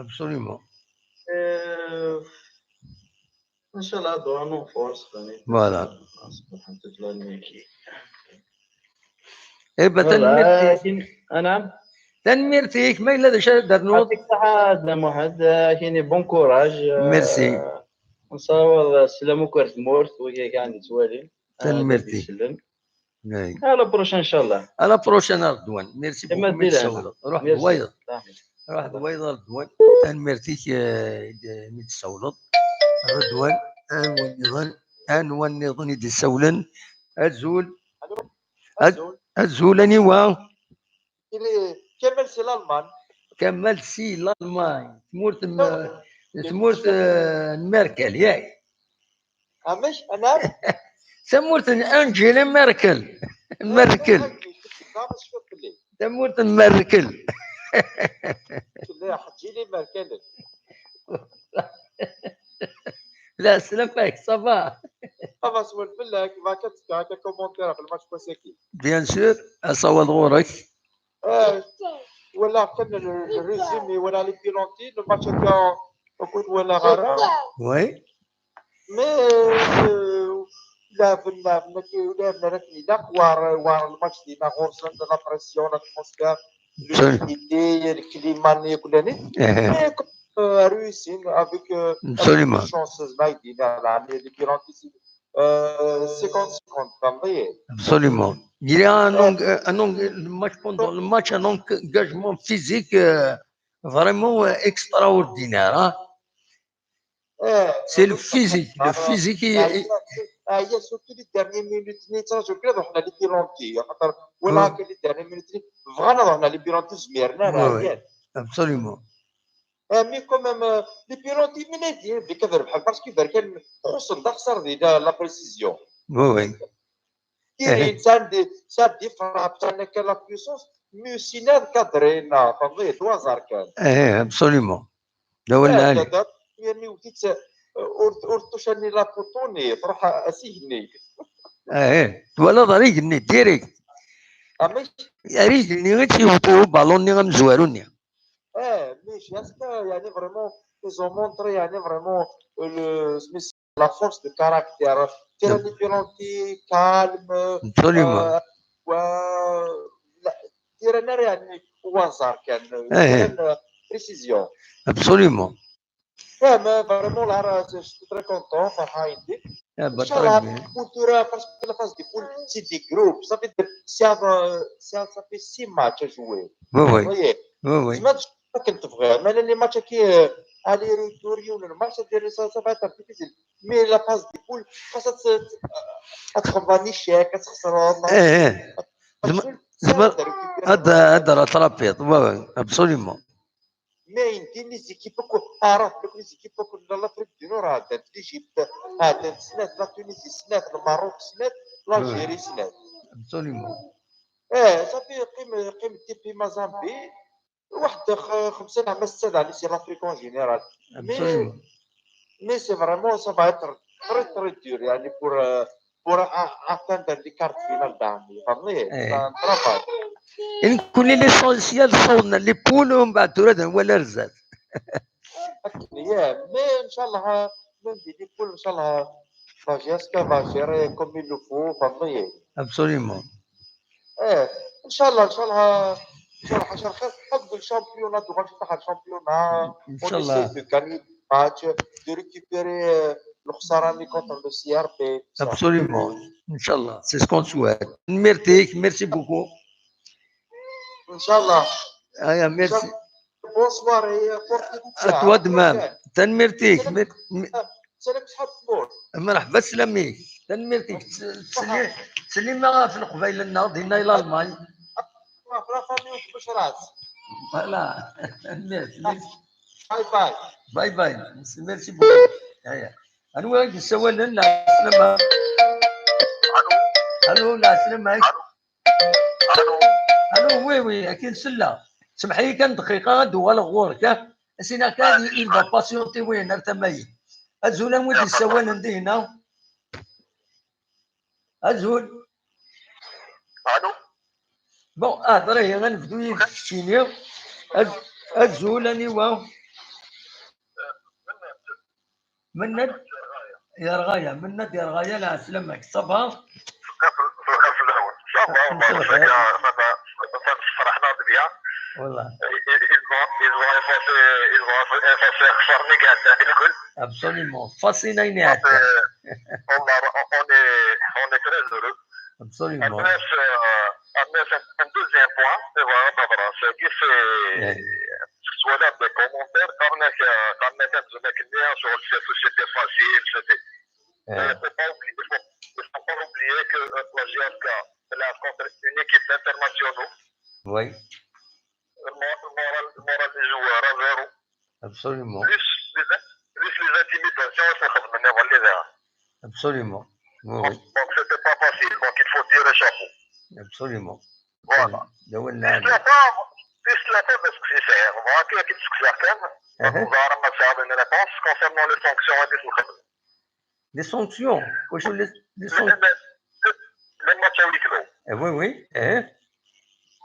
Absolument. Inch'Allah, doit nous force. Voilà. Eh ben, تنميرتيك ما إلا ذا درنوط. يعطيك الصحة دام واحد كاين بون كوراج. ميرسي. نصاوب السلام وكرت مورت وهي كاع عندي توالي. تنميرتي. على بروشان ان شاء الله. على بروشان رضوان. ميرسي بوكو متسولط. روح دويض. رضوان. تنميرتيك متسولط. رضوان أنوان نظن يدي سولن. الزول أنيوا. كمل سي الألمان تمورت ميركل ياي مش أنا تمورت أنجيلا ميركل تمورت ميركل لا حتجيلي ميركل لا سلام فيك صافا سولف لك ما كنت كومونتير في الماتش بوسيكي بيان سور أصوت غورك ولا كان الريزومي ولا لي بيلونتي لو ماتش تاع كنت ولا غرا وي مي لا ركني لا وار الماتش ديما غورسن لا بريسيون الاتموسفير الكليما كلاني réussi avec absolument chance بايدين على لي بيلونتي 50-50 absolument. Il y a un match pendant le match, un engagement physique vraiment extraordinaire. Hein? C'est le physique. Le physique هي surtout les dernières minutes اللي تراجعوا كده رحنا لي بيلونتي خاطر ولا هكا لي dernières minutes فغانا رحنا لي بيلونتي زميرنا راه absolument. مي كومام لي بيلونتي منادين بكذا بحال باسكو دار كان خصنا خسر لا بريسيزيون وي كاين سان دي فراب تاعنا كان لا بويسونس مي سيناد كادرينا فهمتي توازار كان absolument. دولنا يعني وديت ورتوشاني لا بوتوني تروح اسيهني ولا ضريقني ديريكت ريقني غتشي وطو بالوني غمزواروني ماشي اسكا يعني فريمون ils ont montré يعني فريمون la force de caractère تيراني بيلونتي كالم absolument. تيرانا يعني وازار كان بريسيزيون absolument. mais vraiment là je suis très content فرحان يديك ان شاء الله كولتورا باسكو لا فاز دي بول سي دي جروب صافي صافي 6 ماتش جوي وي كنت تبغي مالا لي ماتش كي علي ريتوري ولا الماتش ديال صافي تاع ديفيسيل مي لا فاز دي بول خاصها تخبرني شاك تخسر هذا راه ترابيط ابسوليومون mais يمكن لي زيكيب عرف لي زيكيب كنا لافريك دو نور عندنا ليجيبت عندنا سنات لا تونيزي سنات الماروك سنات الجيري سنات ابسوليومون صافي قيم تيبي مازامبي واحد 5 عام 6 على سي لافريكون جينيرال مي سي فريمون سا فا اتر تري دور يعني pour atteindre les quarts finales d'année فهمتني ترافاي إن كل ليسونسيال صونا لي بول ومن بعد تراد هو اللي رزات مي ان شاء الله ندي لي بول ان شاء الله فاجيسكا فا جيري كوم يل فو فهمتني ابسوليومون ان شاء الله حاجه خير حق الشامبيونات وغادي تفتح الشامبيونات ان شاء الله دو غاني ماتش دو ريكيبيري الخساره اللي كونتر لو سي ار بي ابسوليومون ان شاء الله سي سكون سوات ميرسي بوكو ان شاء الله ميرسي بونسوار à toi de même تنميرتيك سلام صحاب النور مرحبا سلاميك تنميرتيك تسلم معاه في القبيله الناض هنا الى المانيا في لا فامي وكلش راس فوالا ميرسي باي باي ميرسي بوكو انا وين نسوي لنا سلامة الو لا سلامة الو وي اكيد سلا سمح لي كان دقيقه دوال غورك سينا كان il va patienter وين ارتمي ازول ودي السوان عندي هنا ازول بون هضري غنبدو يكشيني ازول اني واو منت يا رغايه منت يا رغايه لا سلامك صباح فرحنا بها والله absolument fascinant on est très heureux absolument un deuxième point c'est soit là des commentaires quand on est sur c'était facile il faut pas oublier que la GFK là contre une équipe internationale oui le moral des joueurs à zéro absolument plus les intimidations absolument oui. Donc c'était pas facile donc il faut tirer chapeau absolument voilà plus la fin parce que c'est faire on va qu'il y a quelque chose à faire on va avoir une réponse concernant les sanctions et les sanctions les sanctions les matchs à huis clos oui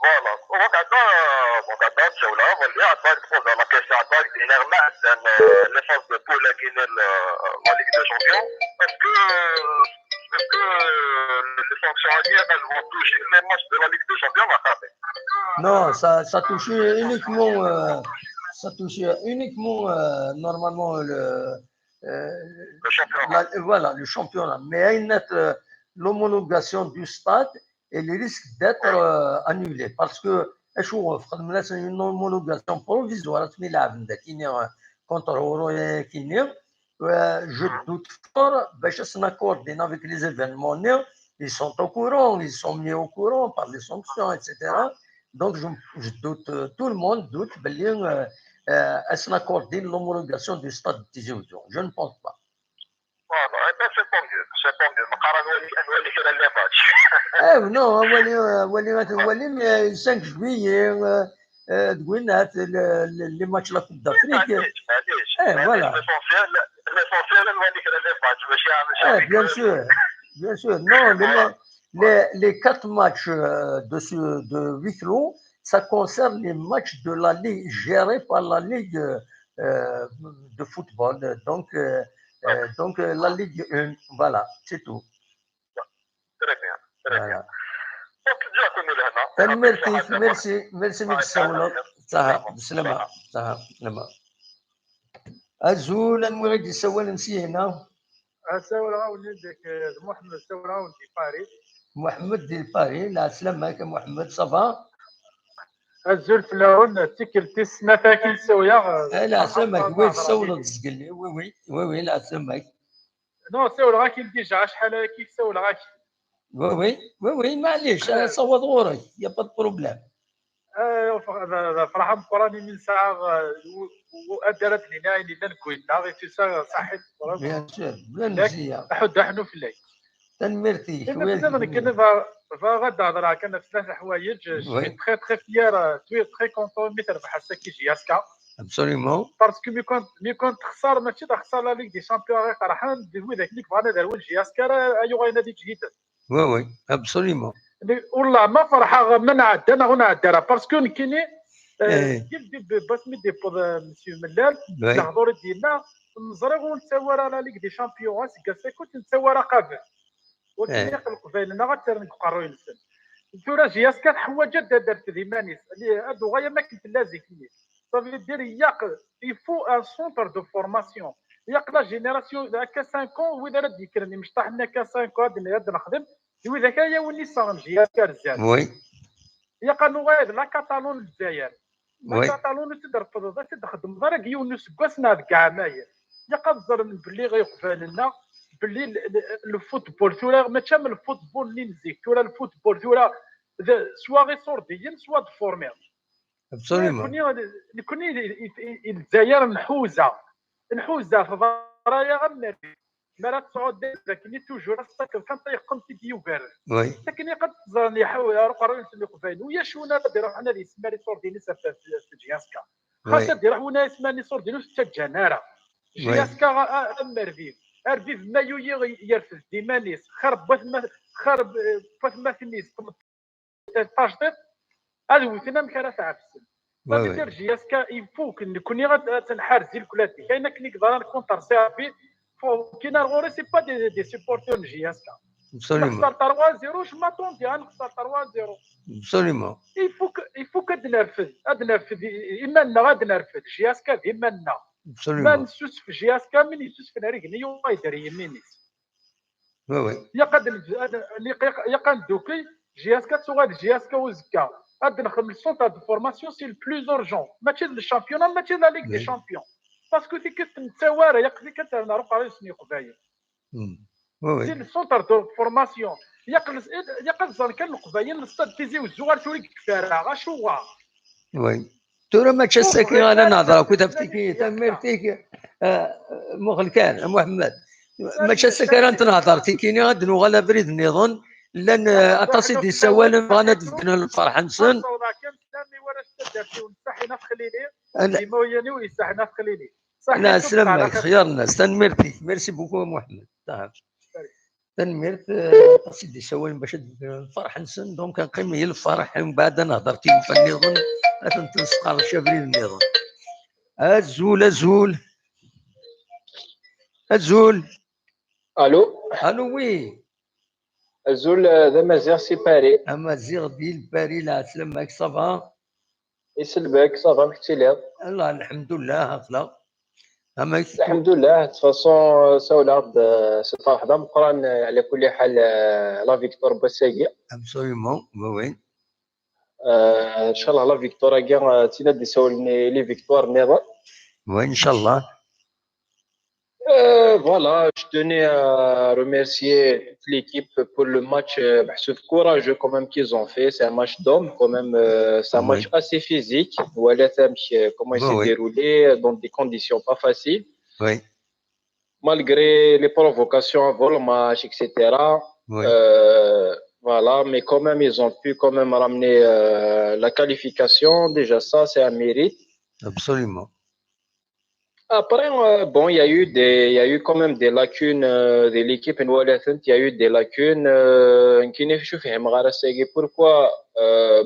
voilà وقعدنا الجولة واللي عطاك تفوز على كاس عطاك نغمات لي فاز دو بول كاين لا ليغ دو شامبيون باسكو les sanctions arrière elles vont toucher les matchs de la Ligue des Champions à Khabé. Non, ça touche uniquement normalement le championnat. Voilà, le championnat. Mais il y a l'homologation du stade et le risque d'être annulé parce que une homologation provisoire contre Oroye Kenya je doute fort, se n'accorder avec les événements, ils sont au courant, ils sont mis au courant par les sanctions, etc. Donc, je doute, tout le monde doute, se n'accorder l'homologation du stade de Tizi Ouzou. Je ne pense pas. C'est tant mieux. Non, le 5 juillet, les matchs de la Coupe d'Afrique. Voilà. Bien sûr. Non, les 4 matchs de huis clos, ça concerne les matchs de la Ligue, gérés par la Ligue de football. Donc la Ligue 1, voilà, c'est tout. Très bien. Voilà. Merci. سلامة. أزول المغرب يسوي نسينا. سولا ولدك محمد سولا ولدي باريس. محمد ديال باريس، لا سلامك محمد صافا. الزول فلاون تيكلتي السما فاكين سويا. لا سلامك وين سولا تسقلي. وي لا سلامك. نو سولا غاكي ديجا شحال كيف سولا غاكي. وي معليش صوت غورك يا با بروبليم. فرحان بقراني من ساعه وادرت لنا عيني نكوين غير تسا صحيت بيان سور بلا مزيان حد حنو في الليل تنمرتي خويا كنا غدا هضره كان في 3 حوايج جي تري فيير تري كونطون مي تربح هسا كي جي اسكا ابسوليومون باسكو مي كنت تخسر ماشي تخسر لا ليغ دي شامبيون غير فرحان نديرو داك اللي بغانا دارو جي اسكا ايوا نادي جديد وي ابسوليومون والله ما فرحه من عندنا هنا عندنا باسكو كايني كيف باسمي ديبوز مسيو ملال الحضور ديالنا نزرغو نتساورا لا ليغ دي شامبيون سكا كنت نتساورا قبل ولكن قبيلنا غير نقرروا ينسن الجورا جياسكا حوايج دارت ديمانيس هادو غير ما كنت لازم فيه صافي دير ياق يفو ان سونتر دو فورماسيون ياق لا جينيراسيون هكا 5 كون وإذا راه ذكرني مش طاحنا كا 5 كون غادي نخدم وإذا كان يا ولي صار جياسكا رزاز وي يا قانون غير لا كاتالون الجزائر لا كاتالون تقدر تخدم غير يونس كاسنا كاع ماير يا قدر باللي غيقبل لنا باللي الفوتبول ثورا ما تشامل الفوتبول اللي نزيك ثورا الفوتبول ثورا سوا غير صورديين سوا دفورمير كوني الجزائر نحوزه في ضرايا غير مرات تعود لكن توجور خاصك كان تيقم تيوبر لكن قد تزرني حاول قرر نسمي قفاين ويا شونا ديرو حنا اللي سماري صور ديالي في جياسكا خاصك دير حنا اسماني صور ديالو في جناره جياسكا ارفيف مايو يرفد ديمانيس خرب ما فينيس تاجدت هذا وثنا مكانه تعبسن غادي دير جياسكا يفوك نكوني غتنحرزي الكلاتي كاينه كلي كدار كونتر سيرفي كاين الغوري سي با دي سيبورتور جياسكا نخسر 3-0 je m'attendais à نخسر 3-0 absolument يفوك هاد نرفد ايماننا غادي نرفد جياسكا ايماننا ما نسوس في جياسكا من يسوس في رجلي ويدير يمينيس وي يا قندوكي جياسكا تسوغاد جياسكا وزكا غادي نخدم السونتر دو فورماسيون سي البلوز اورجون ماشي الشامبيون ماشي لا ليغ دي شامبيون باسكو ديك التوارى يقضي كتعرف راسني قبايل وي سي السونتر دو فورماسيون يقل كان القبايل الاستاد تيزي والزوار توري كفاره غاشوا وي ترى ما تشسكي انا نهضر كنت فتيكي تمرتيك مخل كان محمد ما تشسكي انا نهضر تيكيني غاد نغلا بريد نظن لان اتصي دي سوالم غانا دفن الفرح نسن لا سلامك خيار الناس تنمرتي ميرسي بوكو محمد تنمرت سيدي سوالم باش الفرح نسن دونك كنقيم هي الفرح من بعد نهضر تي في النظام تنسق على شابرين النظام الزول الو وي الزول ذا مازيغ سي باري مازيغ ديال باري لا سلامك صافا يسلمك صافا كنتي ليض الله الحمد لله هاكلا الحمد لله تفاصون ساولا سي فرح مقران على كل حال لا فيكتور بوساكي ابسوليومون وين ان شاء الله لا فيكتور كاع تينا دي سولني لي فيكتوار نيضا وين ان شاء الله Voilà, je tenais à remercier toute l'équipe pour le match c'est courageux quand même qu'ils ont fait. C'est un match d'hommes quand même. C'est un match assez physique. Voilà comment il s'est déroulé dans des conditions pas faciles. Oui. Malgré les provocations avant le match, etc. Voilà, mais quand même, ils ont pu quand même ramener la qualification. Déjà, ça, c'est un mérite. Absolument. Après, bon, il y a eu quand même des lacunes de l'équipe. Il y a eu des lacunes. Pourquoi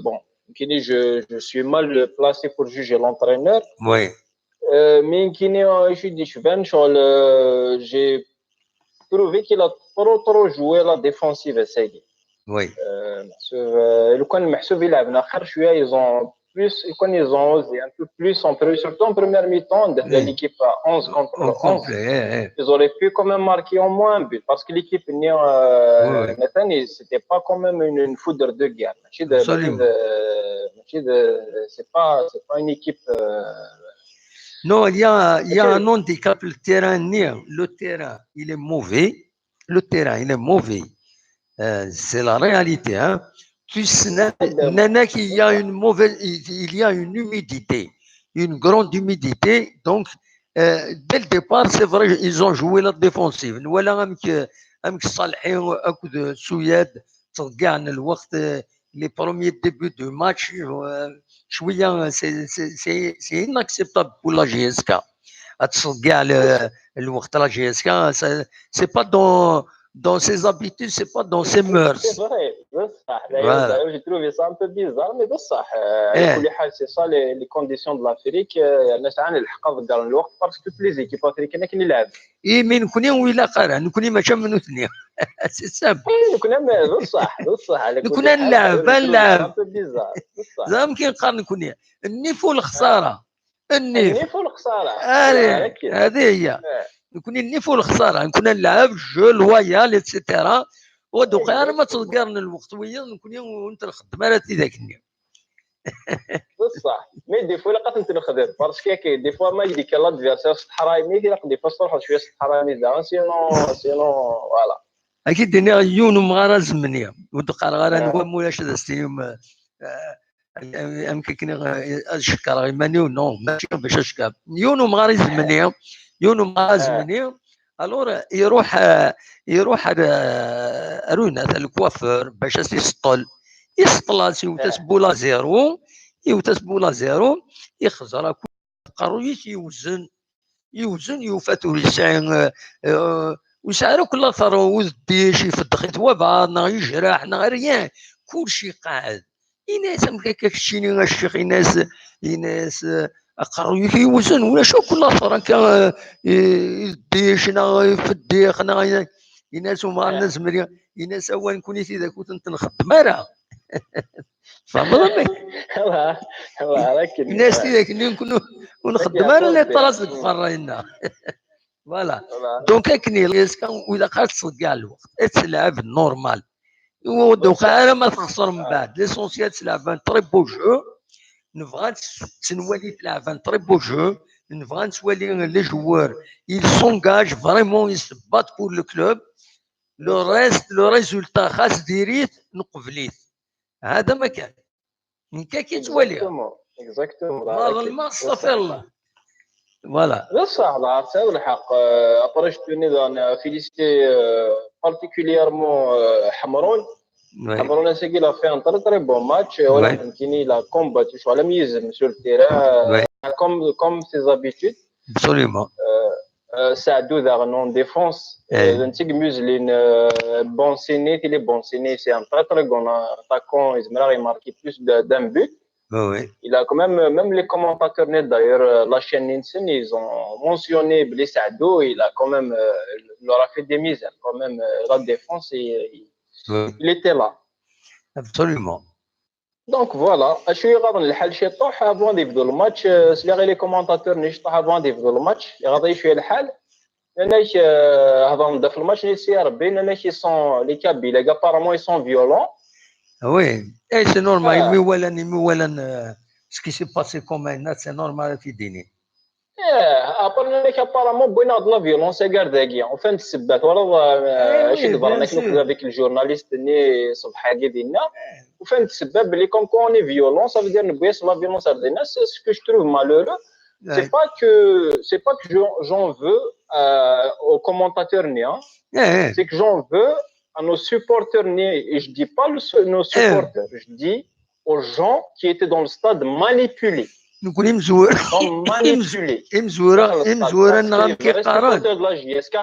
bon, je suis mal placé pour juger l'entraîneur. Oui. Mais j'ai trouvé qu'il a trop joué la défensive. Oui. Ils ont plus, ils ont osé un peu plus, surtout en première mi-temps, l'équipe à 11 contre 11. Ils auraient pu quand même marquer au moins un but parce que l'équipe c'était pas quand même une foudre de guerre. C'est pas une équipe. Non, il y a un handicap, le terrain, il est mauvais. Le terrain, il est mauvais. C'est la réalité. Hein. Tu sais, il y a une humidité, une grande humidité. Donc, dès le départ, c'est vrai, ils ont joué la défensive. Voilà, les premiers débuts de match, c'est inacceptable pour la GSK. La GSK, c'est pas dans ses habitudes, c'est pas dans ses mœurs. C'est vrai, d'ailleurs, j'ai trouvé ça un peu bizarre, mais c'est ça les conditions de l'Afrique. Parce que toutes les équipes africaines qui لعبوا. اي مي نكوني ولا قرا نكوني ما من اثنين سي سامبل بصح نكون نلعب زعما كي نقارن نكون النيف والخساره النيف والخساره هذه هي نكون النيف والخساره نكون نلعب جو لويال ايتترا ودوقا انا ما تلقارن الوقت ويا نكون وانت الخدمه راه ذاك النيف بصح مي دي فوا لقات انت نخدم باسكو دي فوا ما يديك لادفيرسير حرايمي دي فوا تروح شويه حرايمي زعما سينو فوالا اكيد دينا يونو مغارا زمنيه ودقا غارا نوا مولاش دستيهم يمكن اشكر غيمانيو نو ماشي باش اشكر يونو مغارا زمنيه الور يروح رونا الكوافور باش يسطل راسي وتسبو لا زيرو يخزر قرويش يوزن يوفاتو يسعين وسعرو كل ثرو وديش يفدخ وبعض نا يجرح نا ريان كلشي قاعد يناس مكاك شيني الشيخ يناس قرويش يوزن ولا شو كل ثرو كان يديش نا يفديخ نا يناس وما الناس مريا يناس اول كوني ذاك كنت نخدم راه فهمت الناس ذاك نكونوا ونخدم انا اللي طراسك فرينا فوالا دونك كني ريسكا واذا قالت تصدق الوقت تلعب نورمال ودوكا انا ما تخسر من بعد ليسونسيال تلعب ان تري بو جو نبغى تنولي تلعب ان تري بو جو نبغى نتولي لي جوار ils s'engagent vraiment ils se battent pour le club le résultat خاص ديريت نقبليت هذا ما كان كي تولي ما استغفر الله فوالا بصح الله عرفتها والحق ابري جو توني فيليسيتي بارتيكوليرمون حمرون سيكي لا في ان تري بون ماتش ولكن كيني لا كومباتي شو على ميزم سور التيران كوم سي زابيتود ابسوليومون ساعدو ذا نون ديفونس نتيك ميزلين بون سيني تي لي بون سيني سي ان تري غون اتاكون يزمر يماركي بلوس دان بوت. Oui. Il a quand même les commentateurs net d'ailleurs, la chaîne Nielsen, ils ont mentionné Blé Saado, il a quand même, il leur a fait des misères, quand même, la défense, il était là. Absolument. Donc voilà, je suis راضي الحال شي طوح avant de يبدو الماتش سلي les commentateurs نيش طوح avant de يبدو الماتش راضي شويه الحال لاناش هضروا نبدا في الماتش نسي ربي لاناش سون لي كابيلا apparemment ils sont violents. Oui, et c'est normal. Ce qui s'est passé comme un c'est normal à Fidini. ابارنك ابارامون بغينا هاد لا فيولونس كاع داكيا وفين السبات وراه ماشي دبر انا كنقول هذاك الجورناليست اللي صبح هكا ديالنا وفين السباب بلي كوم كوني فيولونس ça veut dire نبغيش لا فيولونس ديال الناس ce que je trouve malheureux c'est pas que j'en veux aux commentateurs niens c'est que j'en veux à nos supporters niens et je dis pas nos supporters je dis aux gens qui étaient dans le stade manipulés نقول مزوره نغم كيقارن de la JSK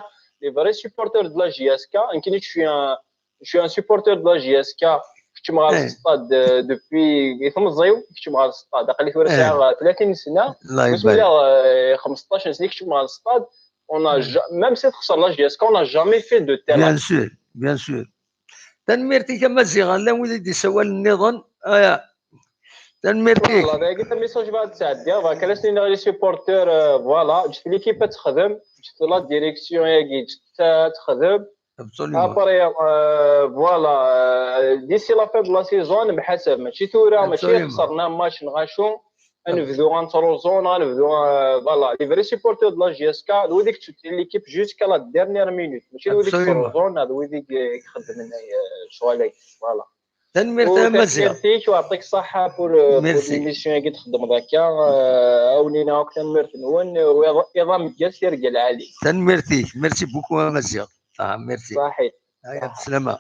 les vrais supporters de la JSK يمكن je suis un supporter de la JSK كنت مغال الستاد دوبوي ثم الزيو كنت مغال الستاد قال لي ثورة ساعه 30 سنه بسم الله 15 سنه كنت مغال الستاد on a même si خسر la JSK on a jamais fait de tel bien sûr تنميرتي كما زيغان لا وليدي سوال النظام تنميرتي والله باقي الميساج بعد تعدي دابا كلاسني لي سيبورتور فوالا جبت ليكيب تخدم جبت لا ديريكسيون ياكي تخدم ابري فوالا ديسي لا فيب لا سيزون بحسب ماشي ثوره ماشي خسرنا ماتش نغاشو غنبداو غنتروزون غنبداو فوالا لي فري سيبورتور دو لا جي اس كا هو ديك ليكيب جوسكا لا ديرنيير مينوت ماشي هو ديك تروزون هذا هو ديك يخدم لنا شوالي فوالا تنميرتها مزيان تنميرتيك ويعطيك الصحه بور ليميسيون كي تخدم داكا اولينا هاك تنميرت نون ويضم ياسر رجال عالي تنميرتيك ميرسي بوكو مزيان ميرسي صحيح بسلامه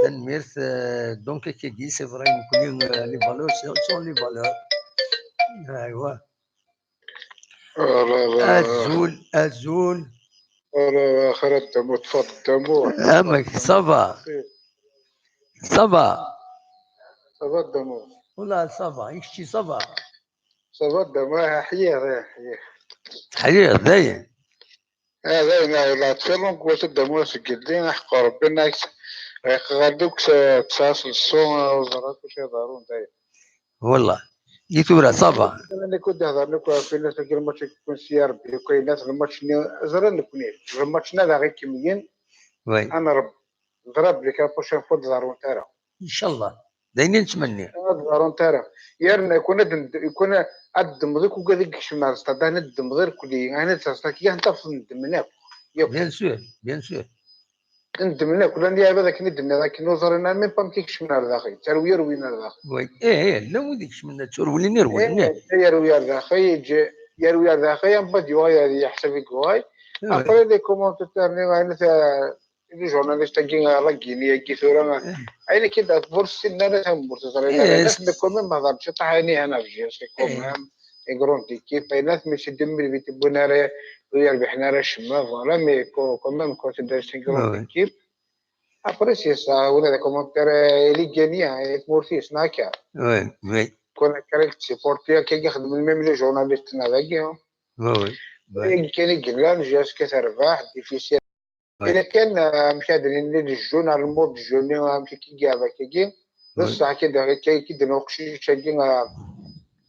تنميرت دونك كي سي فري نكون لي فالور سون لي فالور ايوا الزول خرجت متفضل تمو امك صافا دمو والله صافا يكشي صافا دمو حيير داين هذا لا تفلم قوة الدمو سجلين حق ربنا غادوك تساس الصون وزرات وشي ضارون داين والله يثورة صافا انا كنت نهضر لك في الناس كي الماتش يكون سيار بي كاين ناس الماتش زرا نكوني الماتش هذا غير كميين وي انا رب ضرب لك بروشين فوت ضارون تاعها ان شاء الله داينين نتمنى ضارون تاعها يرنا يكون الدم ذاك وكذاك شمال استاد ندم غير كلي انا تاستاكي انت في ندمناك بيان سور ندمناك ولا ندير هذاك ندمنا ذاك نوزرنا ميم با مكيكش من داخل تروير وين داخل وي لا وديكش من تروي نروي يروي داخل يجي يروي داخل بدي واي يحسب كواي ابري دي كومونتير ني انا لي جورناليست كي راكيني كي ثورا انا كي فرصه ان انا مرتضى الناس كومين ما ضربش طحاني انا في جيش كومين يقرون كيف الناس مش دمي بيت بوناري ويربحنا راه شما فوالا مي كومين كنت داير يقرون كيف ابري سي سا ولا دي كومونتير لي غانيا مورتيس ناكا وي كون كريت سيبورتير كي يخدم الميم لي جورناليست هذاك وي كان يقول جاس كتربح ديفيسيل الا كان مشادرين للجون المود الجوني مشي كي كاع كي بصح كي دنوقشي شاكين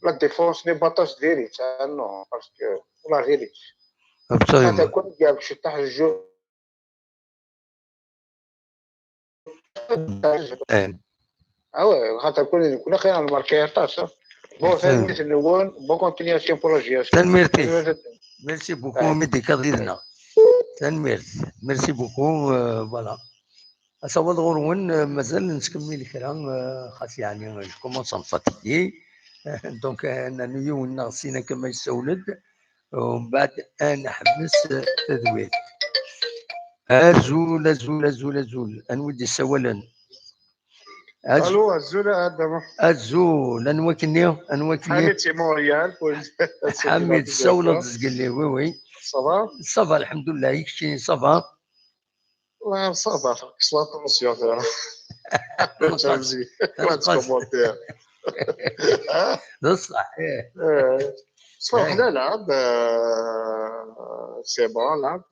لا ديفونس ني باطاش ديري تاع نو باسكو ولا ديري هذا كون جاب شي تاع الجو خاطر كنا خير الماركيطاس بون ثاني نون بون كونتينياسيون بور جي اس تنميرتي ميرسي بوكو ميدي كاديرنا ميرسي بوكو فوالا اصوات غورون مازال نكمل كلام خاص يعني كومونس نفاتيي دونك انا نيون ناقصينا كما يسولد ومن بعد انا حبس تدوير الزول انودي السولان الو الزول هذا الزول انوكني حميد موريال حميد السولد زقلي وي صافا الحمد لله يكشي صافا والله صافا سلاتونسيون تاعنا تمزي ما تكومونتير بصح صح لا لعب سي بون لعب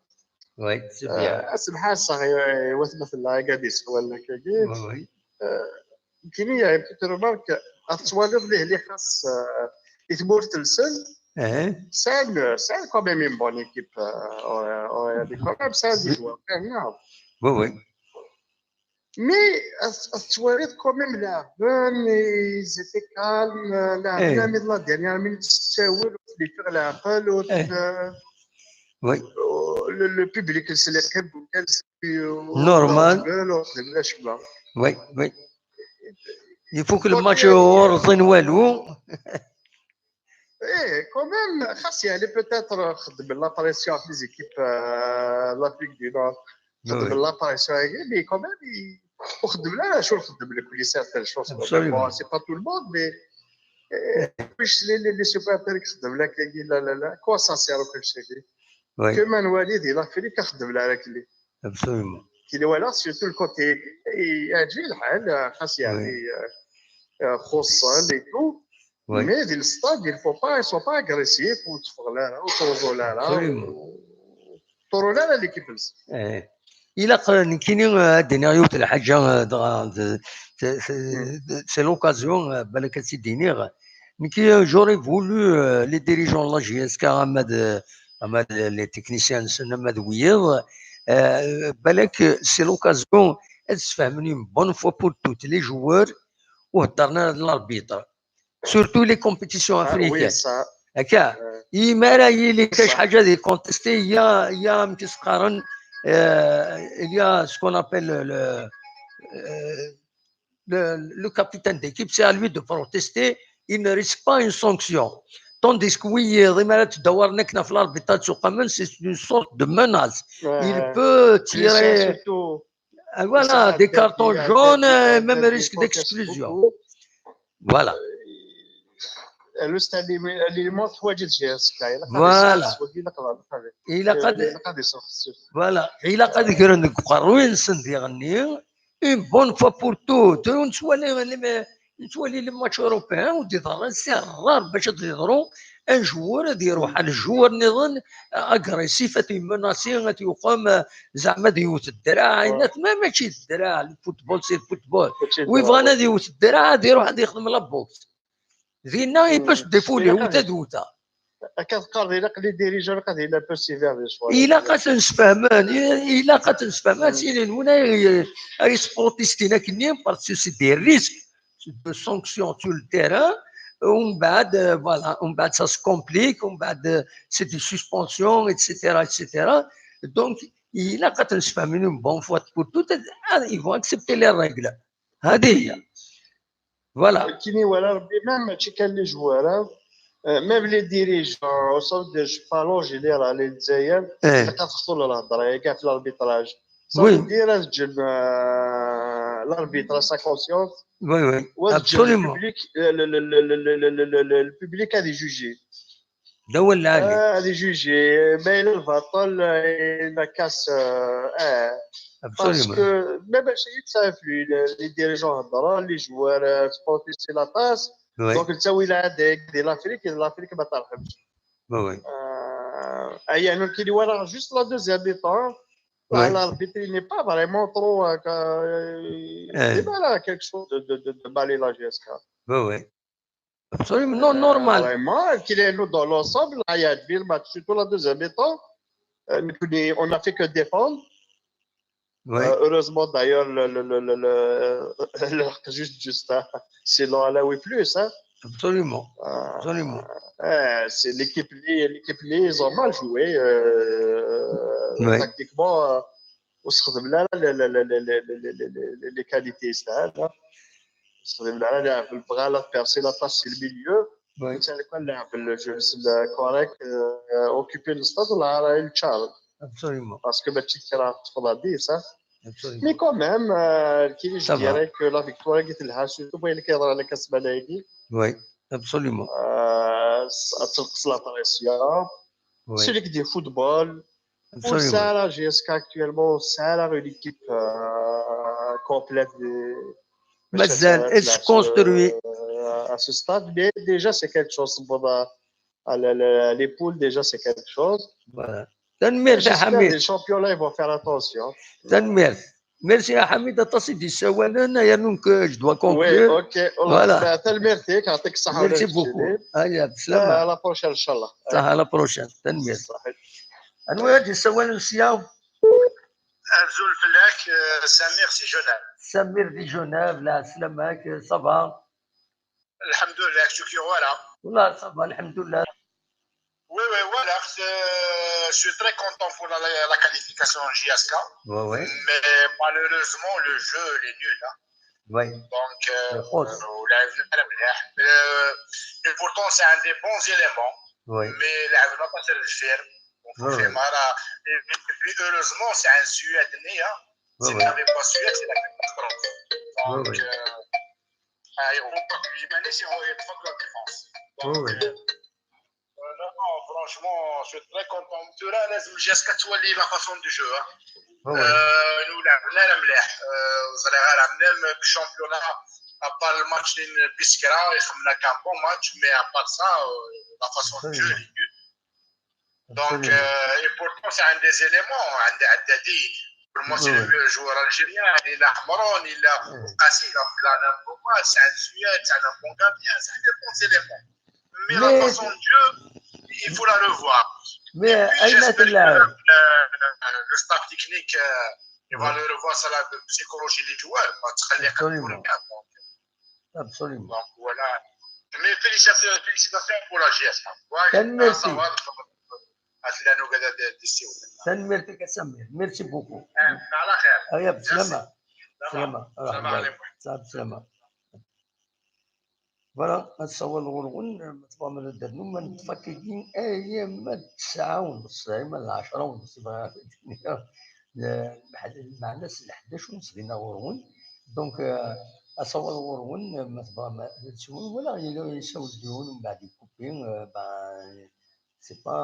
وي سي بيان اسمح صغير مثل قاديس ولا كاكي وي يمكن هي ترمارك التصوالف اللي خاص يتمور تلسل سال كوميم une bonne équipe des quand même ça des joueurs نعم وي مي التصوالف كوميم لاعبين زيتي كالم لاعبين من لا ديرنيير مينوت تساول تليفر العقل وي le public السلاحب وكان نورمال وي وي يفوك الماتش ورزين والو ايه كوميم خاص يعني بوتيتر خدم لاباريسيون في ليزيكيب لافريك دي نور خدم لاباريسيون مي كوميم وخدم لا شو نخدم لك لي سيرتان شوز سي با تو الموند مي باش لي سوبرتير يخدم لك لا لا لا كوا سا سيرو كل شيء كمان والدي لافريك خدم لها لك لي ابسوليومون كي ولا سيرتو الكوتي يعجبني الحال خاص يعني خصا لي تو مي ديال الستاد il faut pas ils sont pas agressifs وتفغلا وتوزولا طرولا ليكيب إلا كاينين دينيو تاع الحاجه سي لوكازيون بالك سيدينيغ كي جوري فولو لي ديريجون لا جي اس كا اماد لي تكنيسيان اماد ويض بالك سي لوكازيون تفهمني بون فوا بور توت لي جوار وهضرنا للاربيتر سورتو لي كومبيتيسيون افريكان هكا ما راهي اللي كاش حاجه دي كونتيستي يا متسقارن يا سكون ابل le capitaine d'équipe, c'est à lui de protester, il ne risque pas une sanction. Tandis que oui, c'est une sorte de menace. Il peut tirer voilà, des cartons jaunes et même risque d'exclusion. Voilà. Voilà. Il a قد يقرن قروين سنديغني une bonne fois pour toutes نسولي لي ماتش اوروبيان ودي ضرر سرار باش تضروا ان جوار هذا يروح على الجوار نظن اغريسيف تيمناسي يقام زعما ديوت الدراع ما ماشي الدراع الفوتبول سي الفوتبول ويبغى ديوت الدراع يروح يخدم لا بوكس زينا باش ديفولي وتدوتا كتقرر الى قد ديريجون قد الى بيرسيفير الى قد نسفهمان الى قد نسفهمان سيني هنا اي سبورتيستينا كنيم باسكو سي دي ريسك دو سانكسيون سور التيران ومن بعد فوالا ومن بعد سا سكومبليك ومن بعد سي دي سسبونسيون ايتترا ايتترا دونك الى قد نسفهمين بون فوا بور توت يفون اكسبتي لي ريغل هذه هي فوالا كيني ولا ربي ما ماشي كان لي جوار même les dirigeants au sein de parlons général les Zaïren كتخطوا الهضره كاع في الاربيتراج صافي دير l'arbitre sa conscience oui absolument le public a des jugés دول العالي a des jugés بين البطل نكاس parce que même شيء تصايف les dirigeants هضره les joueurs sportifs c'est la tasse دونك تساوي العادة ديال لافريك ما ترحمش وي يعني كي ورا جوست لا دوزيام مي طون l'arbitre n'est pas vraiment trop c'est pas là quelque chose de baler la GSK oui absolument non normal vraiment qu'il est nous dans l'ensemble il y a le match surtout la deuxième mi-temps on a fait que défendre. Oui. Heureusement d'ailleurs juste c'est l'Alaoui plus hein. Absolument. Absolument. C'est l'équipe ils ont mal joué tactiquement واستخدم لها les qualités تاعنا استخدم لها بغا لا بيرسي لا طاس الميليو مثلا كان لعب الجو كوريكت اوكيبي الستاد ولا راه التشارل Absolument. Parce que tu as dit ça. Mais quand même, je dirais que la victoire est là, surtout pour les cadres de Kasbalaïdi. Oui, absolument. C'est la pression. Celui qui dit football. Pour ça, la GSK actuellement, ça a une équipe complète de. Elle se construit. À ce stade, mais déjà, c'est quelque chose. Les poules, déjà, c'est quelque chose. Voilà. تنمير يا حميد الشامبيون يفون فير اتونسيون تنمير ميرسي يا حميد تصيدي سوانا يا نونك جو دوا كونكلور وي اوكي فوالا تنميرتيك يعطيك الصحه ميرسي بوكو هيا بسلامه على بروشين ان شاء الله صح على بروشين تنمير انواع دي سوانا نسياو ارجو الفلاك سمير سي جوناب سمير دي جوناب لا سلامك صافا الحمد لله شوف يا ورا والله صافا الحمد لله Oui, voilà. Je suis très content pour la qualification en JSK. Ouais. Mais malheureusement, le jeu il est nul. Hein. Oui. Donc, et pourtant, c'est un des bons éléments. Oui. Mais la n'a pas se le faire. Et puis, heureusement, c'est un Suède né. Hein. Si vous n'avez pas Suède, c'est la catastrophe. Donc, non, franchement, je suis très content. Jusqu'à toi, la façon du jeu. Nous, l'avons vous allez même championnat, à part le match de Biscara, on a un bon match, mais à part ça, la façon de jeu est nulle. Donc, et pourtant, c'est un des éléments, un des pour moi, c'est le joueur algérien, il a Hamron, il a Kassi, il a fait un bon match, c'est un Suède, c'est un bon gardien, c'est un des bons éléments. Mais la façon de jeu, il faut la revoir. Mais j'espère que le staff technique il va le revoir sur la psychologie des joueurs. Absolument. Donc voilà. Mais félicitations pour la GS. Merci beaucoup. على خير. سلامة. فوالا نتصور الغرغون طبعا ما درنا ما متفككين ايام 9:30 ايام 10:30 مع الناس 11:30 لينا غرغون دونك اتصور الغرغون ما تبغى تسول ولا يساو الديون ومن بعد يكوبي سي با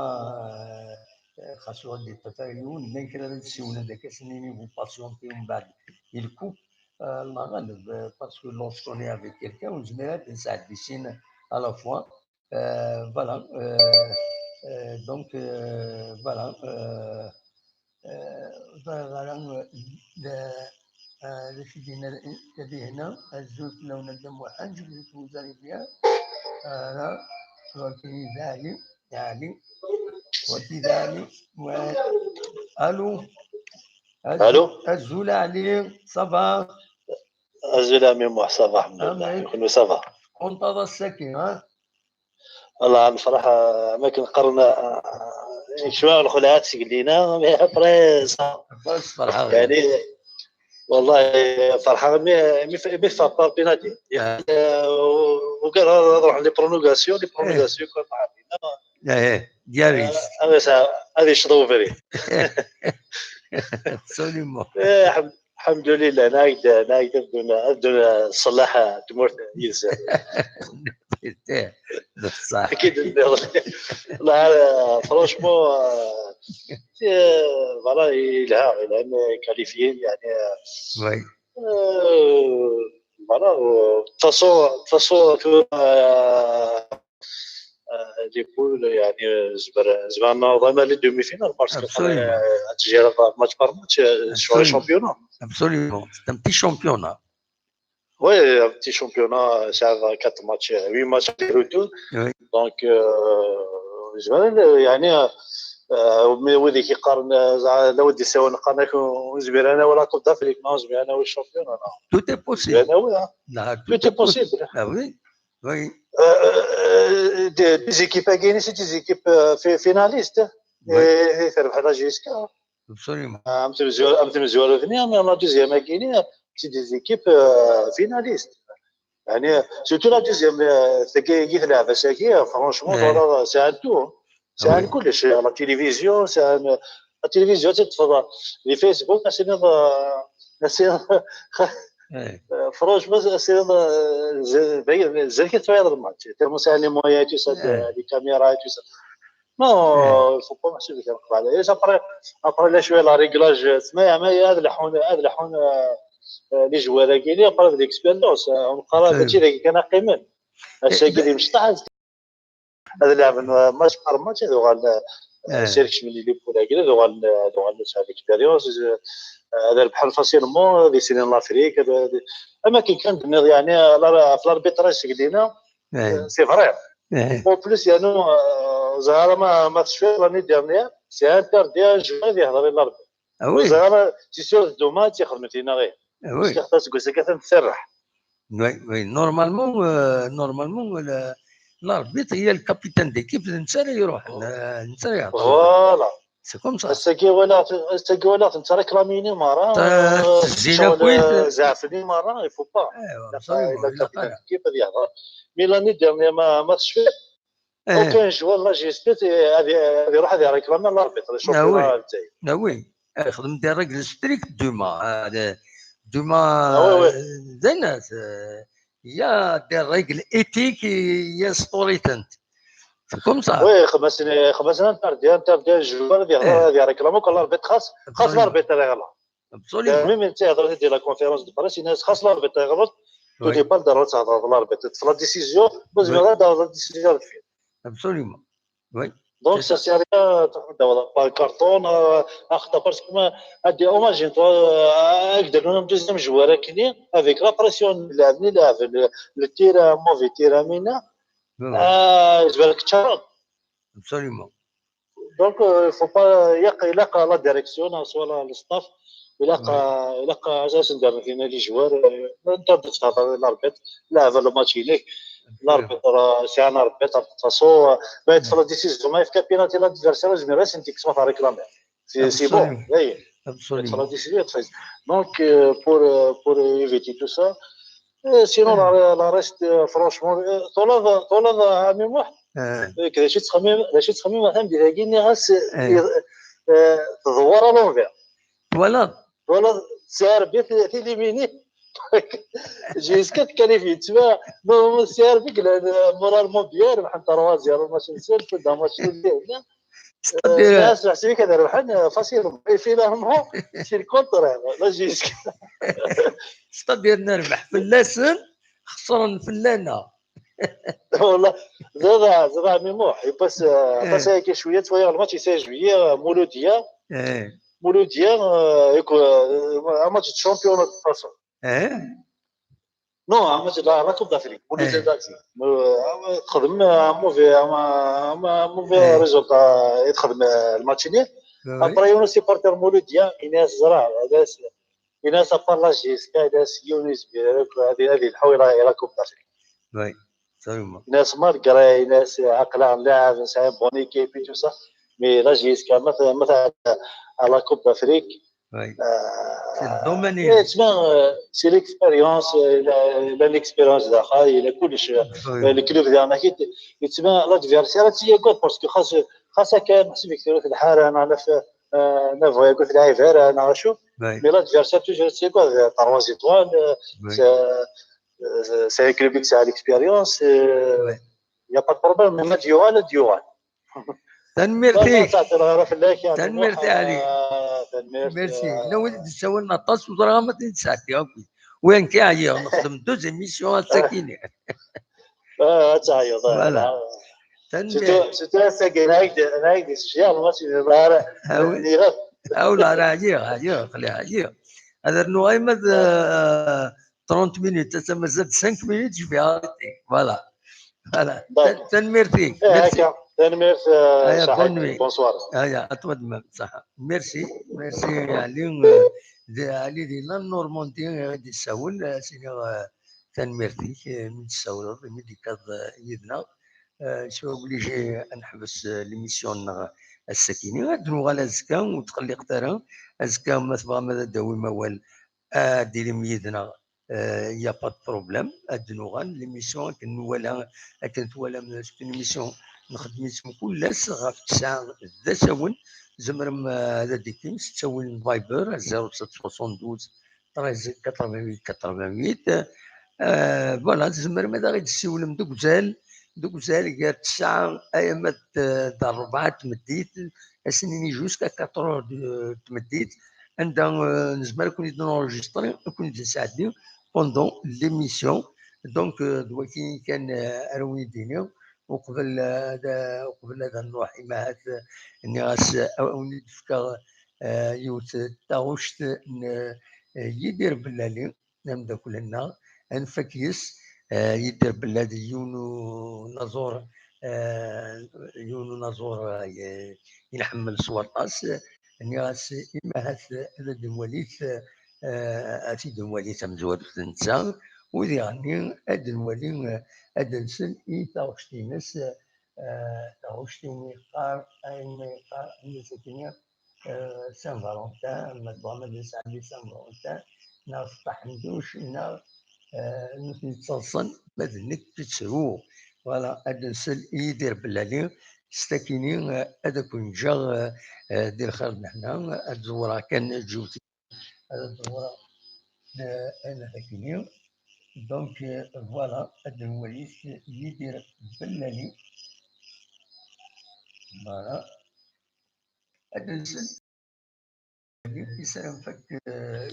خاصو غادي تتايون ما يمكن هذا السيون هذاك سنيني باسيونتي ومن بعد يكوب المغرب parce que lorsqu'on est avec quelqu'un on se met à piscine à la fois voilà donc voilà الذي هنا الزوج لون الدم وحنج وزاري بها هذا وكذلك يعني وكذلك الو الزول علي صباح الزلامي صباح من صباح منتظر السكين ها والله عم صراحة ما كنقرنا شوية الخلعات سقلينا فرحة يعني والله فرحة مي فابا بيناتي يعني وقال نروح لي برونوغاسيون كون عارفين دياليس هذه شطوفري سوليمون الحمد لله نايد بدون صلاحة تمرت ينسى صح اكيد والله فرانشمون فوالا يلها لان كاليفيين يعني وي فوالا فاصون لي بول يعني زعما نظام لي دومي فينال باسكو تجي ماتش بار ماتش شويه شامبيون ابسوليومون سي ان بتي شامبيون وي ان بتي شامبيون ساعه 4 ماتش 8 ماتش روتور دونك زعما يعني ودي كيقارن لا ودي سوا نقارن زبير انا ولا كوب دافريك نو زبير انا والشامبيون انا تو تي بوسيبل انا ولا تو تي بوسيبل وي des équipes à gagner, c'est des équipes finalistes. Et faire la jusqu'à. Absolument. Un petit mesure à venir, mais on a deuxième à gagner, c'est des équipes finalistes. يعني surtout la deuxième, c'est qui تلعب ساكية franchement voilà c'est un tout. C'est un كل شيء la télévision, c'est un la télévision تتفرج les Facebook c'est فرانشمون سي زي كتفايض الماتش تما ساعه لي مويان تيسد لي كاميرا تيسد نو فو با ماشي اللي كنقطع عليه ابري لا شويه لا ريغلاج تسمى ما هذا لحون لي جوار كاينين ابري ديكسبيريونس نقرا هادشي اللي كان قيمن هادشي اللي مشطح هذا لعب ماتش بار ماتش هذا غال سيركش من لي بولا كاين هذا غال اكسبيريونس هذا بحال فاسيلمون دي سينين لافريك اماكن كان يعني في الاربيتراج سكدينا سي فري او بليس يعني زعما ما تشوف لاني ديرنيير سي انتر ديال جواد يهضر الاربي زعما سي سور دومات يخدمتينا غير وي خاصك تقول سكات تسرح وي نورمالمون الاربيت هي الكابيتان ديكيب، انت اللي يروح انت اللي يعطي. فوالا سي كوم سا. استقولات انت ريكلاميني مره تزينا كويس زعفني مره يفو با. ايوا الا كابيتان ديكيب غادي يهضر. مي لاني ديرني ما تشفي اوكان جوار لا جيستيت غادي يروح غادي ريكلامي الاربيت الشامبيون تاعي. وي خدم دي ريغل ستريكت دوما زينات يا دي ريغل ايتيك يا ستوريتنت كوم صا. وي خمسنا انتر الجوار غادي ريكلامو كل الاربيت خاص الاربيت اللي غلط. ابسوليومون ميم انت هضرتي ديال لا كونفيرونس دو بريس الناس خاص الاربيت غلط. تو دي با دار تهضر الاربيت في لا ديسيزيون بوز لا دار لا ديسيزيون فين. ابسوليومون وي. دونك سا سي ريان تاخذ با الكارطون اخطا باسكو ما ادي اوماجين تو اقدر نون دوزيام جوار كني افيك لا بريسيون لعبني لاعب التيرا موفي تيرا مينا جبالك تشارد. ابسوليومون. دونك فو با يلقى لا ديريكسيون سوا الستاف يلقى اساس ندير فينا لي جوار انت تهضر الاربيت لاعب الماتش ليك الاربيت راه سي ان اربيت تصو بايت في لا ديسيزيون ما يفكر بيناتي لادفيرسير جميرا سنتي كسما تاع ريكلامي سي بون اي في لا ديسيزيون تفايز. دونك بور ايفيتي تو سا سينو لا ريست فرونشمون طولا عامي واحد كذا شي تخمم مثلا ديالي غاس تدور لونفير فوالا سير بيت تيليميني جيسكا كاليفي تما نو سير بك مورالمون بيان بحال 3-0 ماشي نسير في ماتش ديالنا الناس حسبي كذا ربحنا فاسيل فينالمون سي الكونتر لا جيسكا ستادير نربح في اللسن خسرنا في اللنا والله زاد ميموح يباس هيك شويه الماتش يساي جويه مولوديا يكون ماتش الشامبيون دو فاسون نو ماتش لا كوب دافريك مولوديا داكسي تخدم موفي ريزولتا يتخدم الماتشيني ابري يونس سيبورتر مولوديا الناس زرع الناس ابار جيسكا ناس يونس هذه الحويره الى كوب دافريك. وي سليم ناس ماركراي ناس عقلها لاعب ناس بون ايكيب تو سا مي لا جيسكا مثلا على كوب دافريك وي سي الدوميني تسمى سي ليكسبيريونس لا ليكسبيريونس داخل الى كلش الكلوب ديالنا كي تسمى لادفيرسير تي كود باسكو خاصها كان محسوب كثير في الحاره انا في نافو يقول في العيفار انا شوف مي لادفيرسير توجور تي كود 3 زيتوال c'est un club qui a l'expérience, il n'y a pas de problème, même Diohan. تنميرتي عليك ميرسي لو ولد تسوي لنا طاس وضرها ما تنساك وين كاعيه نخدم دوز ايميسيون ساكينه تعيط سيتو ساكين هايدي الشيال ماشي ظاهر اولا راه خليها هذا النغيمه 30 مينوت مازال 5 مينوت فيها فوالا تنميرتي تنميرت صحيح بونسوار اتمنى صح ميرسي علي دي لا نورماندي غادي تساول سيني تنميرتي من تساول ملي كاد يدنا شو اوبليجي نحبس ليميسيون السكيني غادو على زكا وتخلي قترا زكا ما تبغى ما داوي موال ديري ميدنا يا با بروبليم ادنوغان ليميسيون كنت ولا ليميسيون نخدم اسم كل غاف 9 ذا ساون زمرم هذا ديكيم تساون فايبر 0772 13 88 فوالا زمرم هذا غير تسولم دوك زال كاع 9 ايامات دار 4 تمديت اسنيني جوسكا 4 تمديت عندها نزمر كون نونجستري كون نساعدني بوندون ليميسيون دونك دلوقتي كان اروي ديني وقبل هذا نروح مع الناس او نتفكر يوت تاوشت يدير بلالي نبدا كلنا انفكيس يدير بلادي يونو نزور ينحمل سواطاس الناس إما هذا الوليد أتيد الوليد مزود في النساء وذي غني أد نولي أد نسل تاوشتينس تاوشتيني قار أين قار الناس كينيا سان فالونتان مدبوع مدرسة عندي سان فالونتان نفتح ندوش نتصلصن مذنك تتسرو ولا أد نسل يدير بلالي ستاكيني هذا كون جا دير خير نحنا الزورا كان جوتي هذا الزورا انا ثاكيني دونك فوالا هذا الوليد يدير بلالي فوالا هذا نسل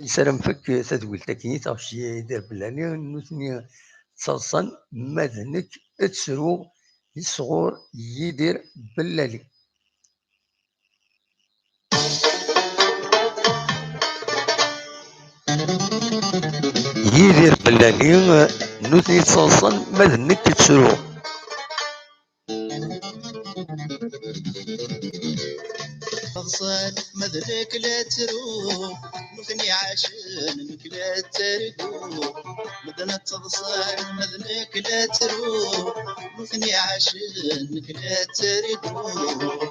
يسلم فك تدويل تاكيني تعرف يدير بلالي نوثني تصلصن مذنك تسرو الصغور يدير بلالي يدير بلالي نوثني تصلصن مذنك تسرو تصل مذنك لا ترو نوثني عاشنك لا ترقو مدنا تصل مذنك لا ترو نوثني عاشنك لا ترقو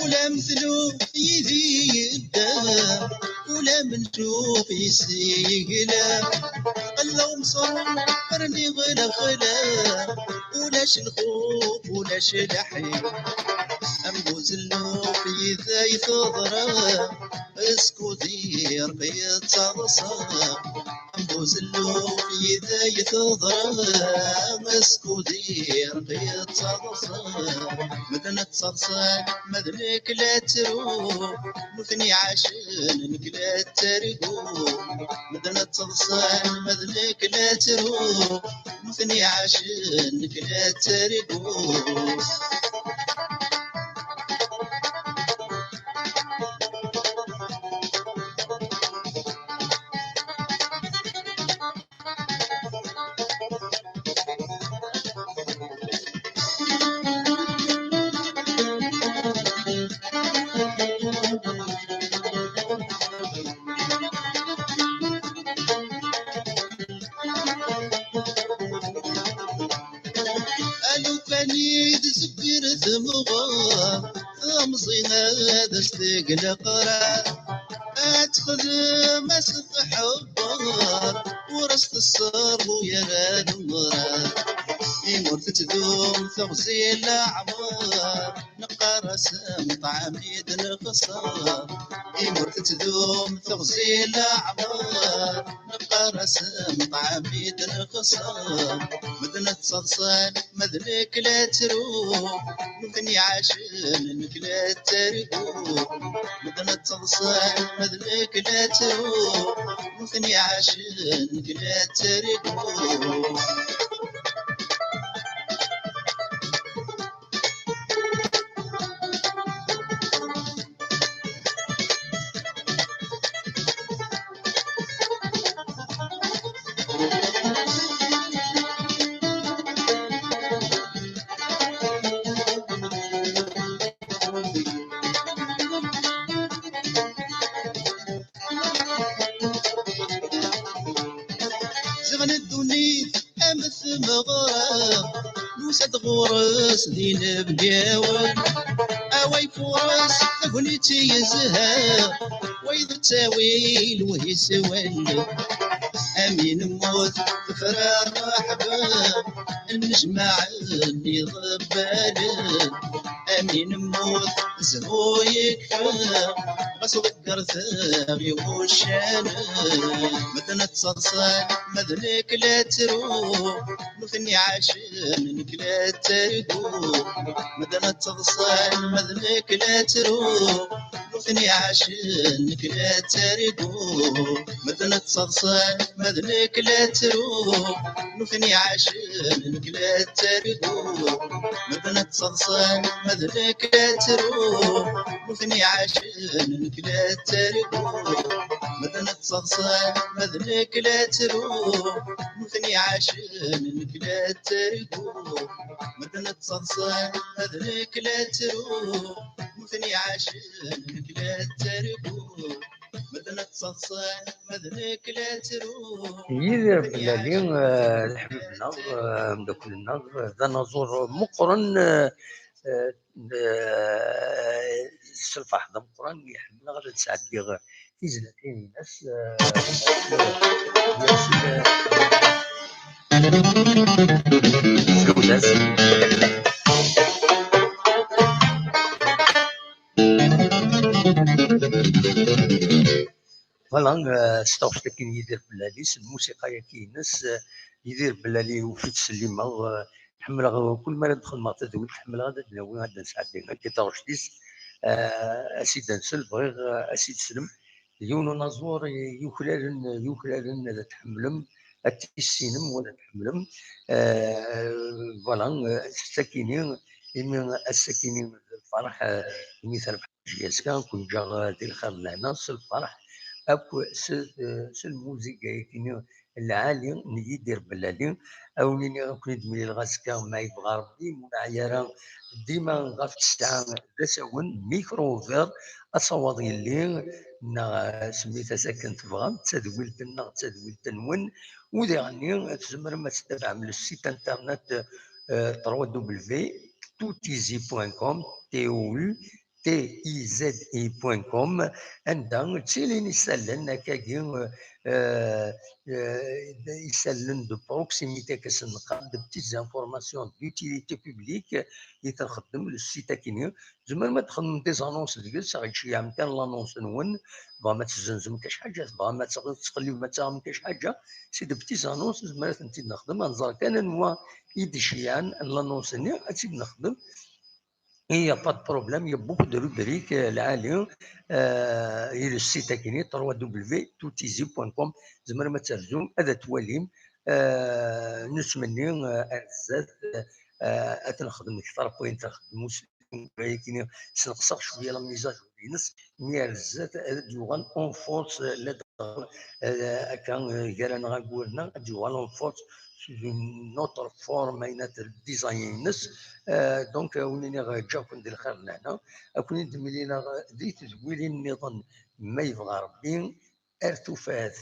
ولا مثلو يذي الدم ولا منشوف يسيقلا قلو مصرني غلا غلا ولاش الخوف ولاش الحين أمبوز اللوف يذي ثضرا اسكو دير بيتصرصا أمبوز اللوف يذي ثضرا اسكو دير بيتصرصا مدنا تصرصا مذنك لا ترو نثني عاشنك لا ترقو مدنا تصرصا مذنك لا ترو نثني عاشنك لا ترقو استقل قرا اتخذ مسك حبار ورست الصرب ويا المرا يموت تدوم ثغزي الاعمار نقى رسم طعمي الخصار يموت تدوم ثغزي الاعمار نقى رسم طعمي الخصار مدنا تصلصل مذنك لا تروح نثني عاشنك لا ترقو مدنا تصلصل مذنك لا تروح نثني عاشنك لا ترقو غورس دين بجاول اوي فورس اغنيتي يزهى ويض تاويل وهي سوال امين موت فرار احباب المجمع اللي ضبال امين موت زهو يكفى غسل القرثاغي والشان مثلا تصلصل مذنك لا تروح مثني عاشنك لا ترقو مثلا تصلصل مذنك لا تروح وثني عاشنك لا ترقو مدن تصدصان مدنك لا ترو وثني عاشنك لا ترقو مدن تصدصان مدنك لا ترو وثني عاشنك لا ترقو مدن تصدصان مدنك لا ترو وثني عاشنك لا ترقو مدن تصدصان مدنك لا ترو مثني عاشنك لا ترقو مدن تصدصان مدنك لا ترو يدير بلالي حبيبنا مداكلنا ذا نزور مقرن السلفاح ذا مقرن يحبنا غير تسعدي في زلتين ناس فوالا ستوفت كاين يدير بلالي الموسيقى كينس يدير بلالي وفي تسليمه نحملها كل ما ندخل ما تدوي نحملها هذا ناوي هذا نسعد لنا كي ترشديس اسيد نسل بغير اسيد سلم يونو نزور يوكلالن هذا تحملم التسينم ولا تحملم فوالا السكينين من السكينين الفرح مثل جيسكا كون جا ديال الخير لهنا الفرح اكو الموسيقى كيني العالي يدير بلالي او نيني كنت ملي الغاسكا ما يبغى ربي منعيرا ديما غاف الساعه دساون ميكروفير اصوات اللي سميتها ساكن تبغى تدويل لنا تدويل تنون وذي غني تزمر ما تتابع من السيت انترنت 3w.toutizi.com tizi.com عندها تسيلين يسالن هكاكي يسالن دو بروكسيميتي كسنقاد دو بتيت انفورماسيون ديوتيليتي بوبليك يتخدم السيت كيني زعما ما تخدم دي زانونس ديال صغير شي عام كان لانونس نون بغا ما تزنزم كاش حاجه بغا ما تقلب ما تعمل كاش حاجه سي دو بتيت زانونس زعما انت نخدم نزار كان نوا يدشيان لانونس ني تزيد نخدم. Il n'y a pas de problème, il y a beaucoup de rubriques. العالي il le site كيني www.toutizi.com زعما ما ترجم هذا تواليم نتمنى الزاد تنخدم اكثر بوين تخدم كيني سنقصر شويه لا ميزاج بينس مي الزاد دوغان اون فورس لا كان قالنا غنقولنا دوغان اون فورس une autre forme de design دونك ولينا جاكم ندير الخير لهنا كون ندملينا ديت زويلين النظام ما يبغى ربي ارتفاعات